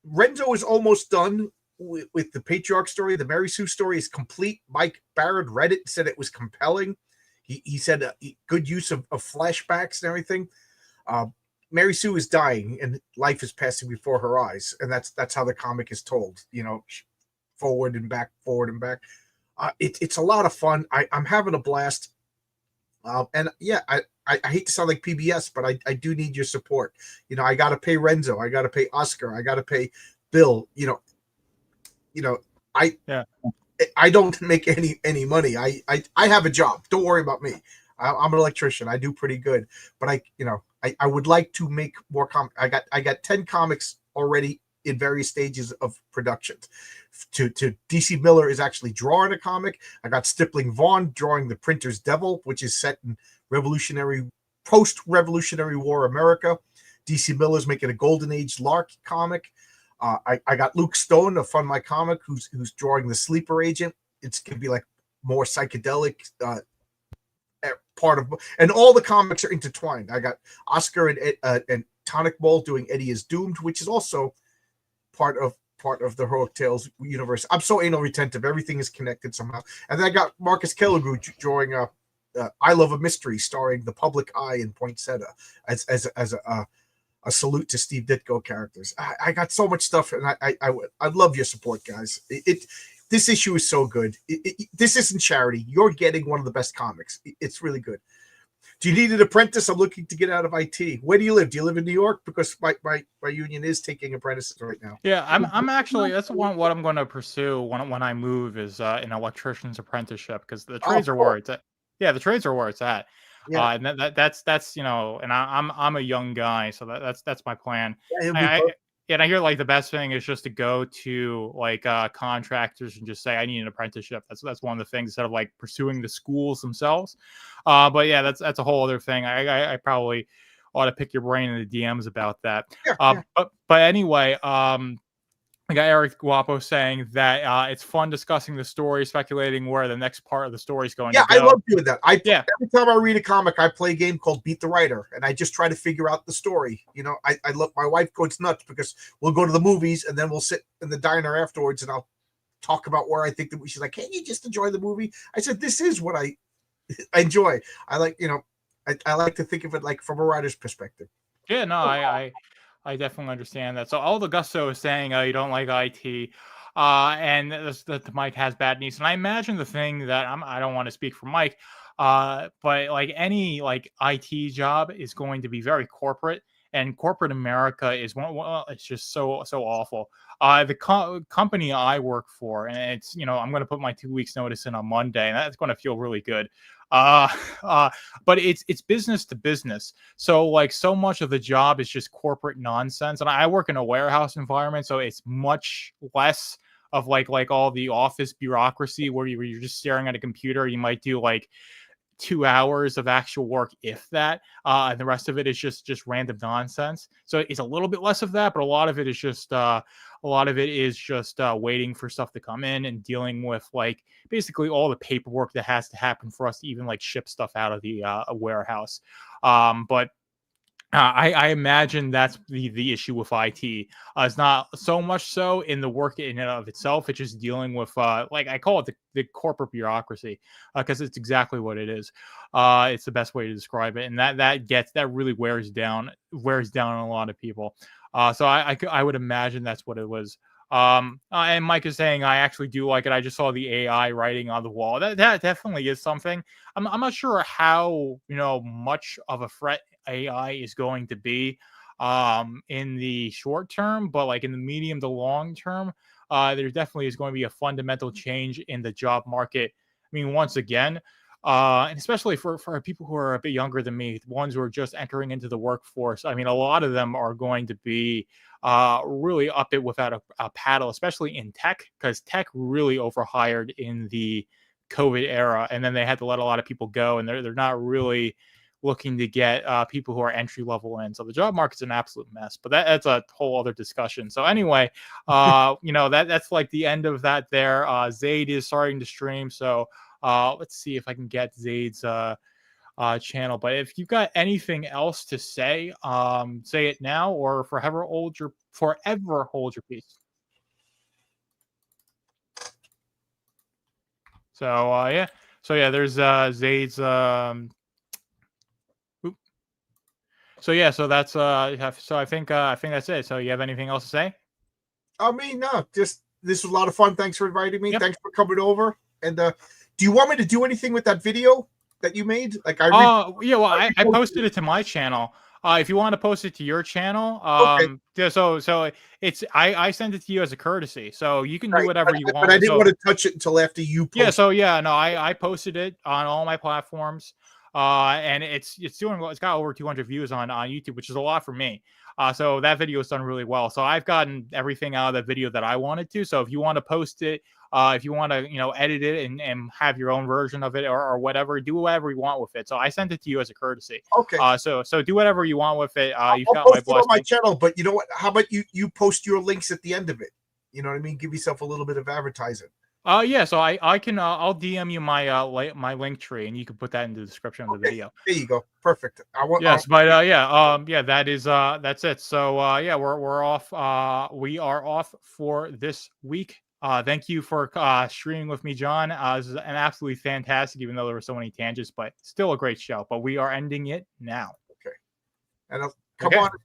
Renzo is almost done with the Patriarch story. The Mary Sue story is complete. Mike Barrett read it, said it was compelling. He said good use of flashbacks and everything. Mary Sue is dying and life is passing before her eyes, and that's how the comic is told. Forward and back. It's a lot of fun. I'm having a blast. And yeah, I hate to sound like PBS, but I do need your support. I got to pay Renzo. I got to pay Oscar. I got to pay Bill. I don't make any money. I have a job. Don't worry about me. I'm an electrician. I do pretty good, but I would like to make more comics. I got 10 comics already in various stages of production. To DC Miller is actually drawing a comic. I got Stippling Vaughn drawing The Printer's Devil, which is set in post-Revolutionary War America. DC Miller's making a Golden Age Lark comic. I got Luke Stone of Fun My Comic, who's drawing The Sleeper Agent. It's gonna be like more psychedelic part of, and all the comics are intertwined. I got Oscar and Tonic Ball doing Eddie is Doomed, which is also part of the Heroic Tales universe. I'm so anal retentive; everything is connected somehow. And then I got Marcus Kelligrew drawing I Love a Mystery, starring the Public Eye and Poinsettia as a salute to Steve Ditko characters. I got so much stuff, and I love your support, guys. This issue is so good. This isn't charity. You're getting one of the best comics. It's really good. Do you need an apprentice? I'm looking to get out of IT. Where do you live? Do you live in New York? Because my union is taking apprentices right now. Yeah, I'm actually, that's what I'm going to pursue when I move is an electrician's apprenticeship, because the trades are where it's at. Yeah, the trades are where it's at. Yeah. And that's you know, and I'm a young guy, so that's my plan. Yeah, and I hear like the best thing is just to go to like contractors and just say I need an apprenticeship. That's one of the things, instead of like pursuing the schools themselves. But yeah, that's a whole other thing. I probably ought to pick your brain in the DMs about that. Yeah. But anyway, I got Eric Guapo saying that it's fun discussing the story, speculating where the next part of the story is going to go. I love doing that. Every time I read a comic, I play a game called Beat the Writer, and I just try to figure out the story. You know, I love, my wife goes nuts because we'll go to the movies and then we'll sit in the diner afterwards and I'll talk about where I think that she's like, "Can't you just enjoy the movie?" I said, "This is what I enjoy." I like, I like to think of it like from a writer's perspective. Yeah, no, I definitely understand that. So all the gusto is saying you don't like IT, and that Mike has bad knees. And I imagine the thing that I don't want to speak for Mike, but like any like IT job is going to be very corporate, and corporate America is it's just so awful. The company I work for, and it's, I'm going to put my 2 weeks notice in on Monday, and that's going to feel really good. But it's business to business. So like so much of the job is just corporate nonsense. And I work in a warehouse environment, so it's much less of like all the office bureaucracy where you're just staring at a computer. You might do like 2 hours of actual work, if that, and the rest of it is just random nonsense. So it's a little bit less of that, but a lot of it is just waiting for stuff to come in and dealing with like basically all the paperwork that has to happen for us to even like ship stuff out of the warehouse. But I imagine that's the issue with IT. It's not so much so in the work in and of itself. It's just dealing with like I call it the corporate bureaucracy, because it's exactly what it is. It's the best way to describe it, and that really wears down on a lot of people. So I would imagine that's what it was. And Mike is saying I actually do like it. I just saw the AI writing on the wall. That definitely is something. I'm not sure how much of a threat AI is going to be in the short term, but like in the medium to long term, there definitely is going to be a fundamental change in the job market. I mean, once again, and especially for people who are a bit younger than me, the ones who are just entering into the workforce. I mean, a lot of them are going to be really up it without a paddle, especially in tech, because tech really overhired in the COVID era, and then they had to let a lot of people go, and they're not really looking to get people who are entry level in. So the job market's an absolute mess, but that's a whole other discussion. So anyway, that's like the end of that there. Zaid is starting to stream, so let's see if I can get Zaid's channel. But if you've got anything else to say, say it now, or forever hold your peace. So there's Zaid's so that's so I think that's it. So you have anything else to say? I mean, no, just this was a lot of fun. Thanks for inviting me. Yep. Thanks for coming over. And do you want me to do anything with that video that you made? Like I posted it to my channel. If you want to post it to your channel, okay. So it's I sent it to you as a courtity, so you can do whatever you want. But I didn't want to touch it until after you posted. I posted it on all my platforms. And it's doing well. It's got over 200 views on YouTube, which is a lot for me. So that video is done really well. So I've gotten everything out of that video that I wanted to. So if you want to post it, if you want to, edit it and have your own version of it or whatever, do whatever you want with it. So I sent it to you as a courtesy. Okay. So do whatever you want with it. I'll post it on my channel, but you know what? How about you post your links at the end of it? You know what I mean? Give yourself a little bit of advertising. Yeah, so I can I'll DM you my my link tree, and you can put that in the description of the video. There you go. Perfect. I want. Yes, but yeah, that is that's it. So yeah, we're off. We are off for this week. Thank you for streaming with me, John. This is an absolutely fantastic, even though there were so many tangents, but still a great show. But we are ending it now. Okay. And come Okay. on.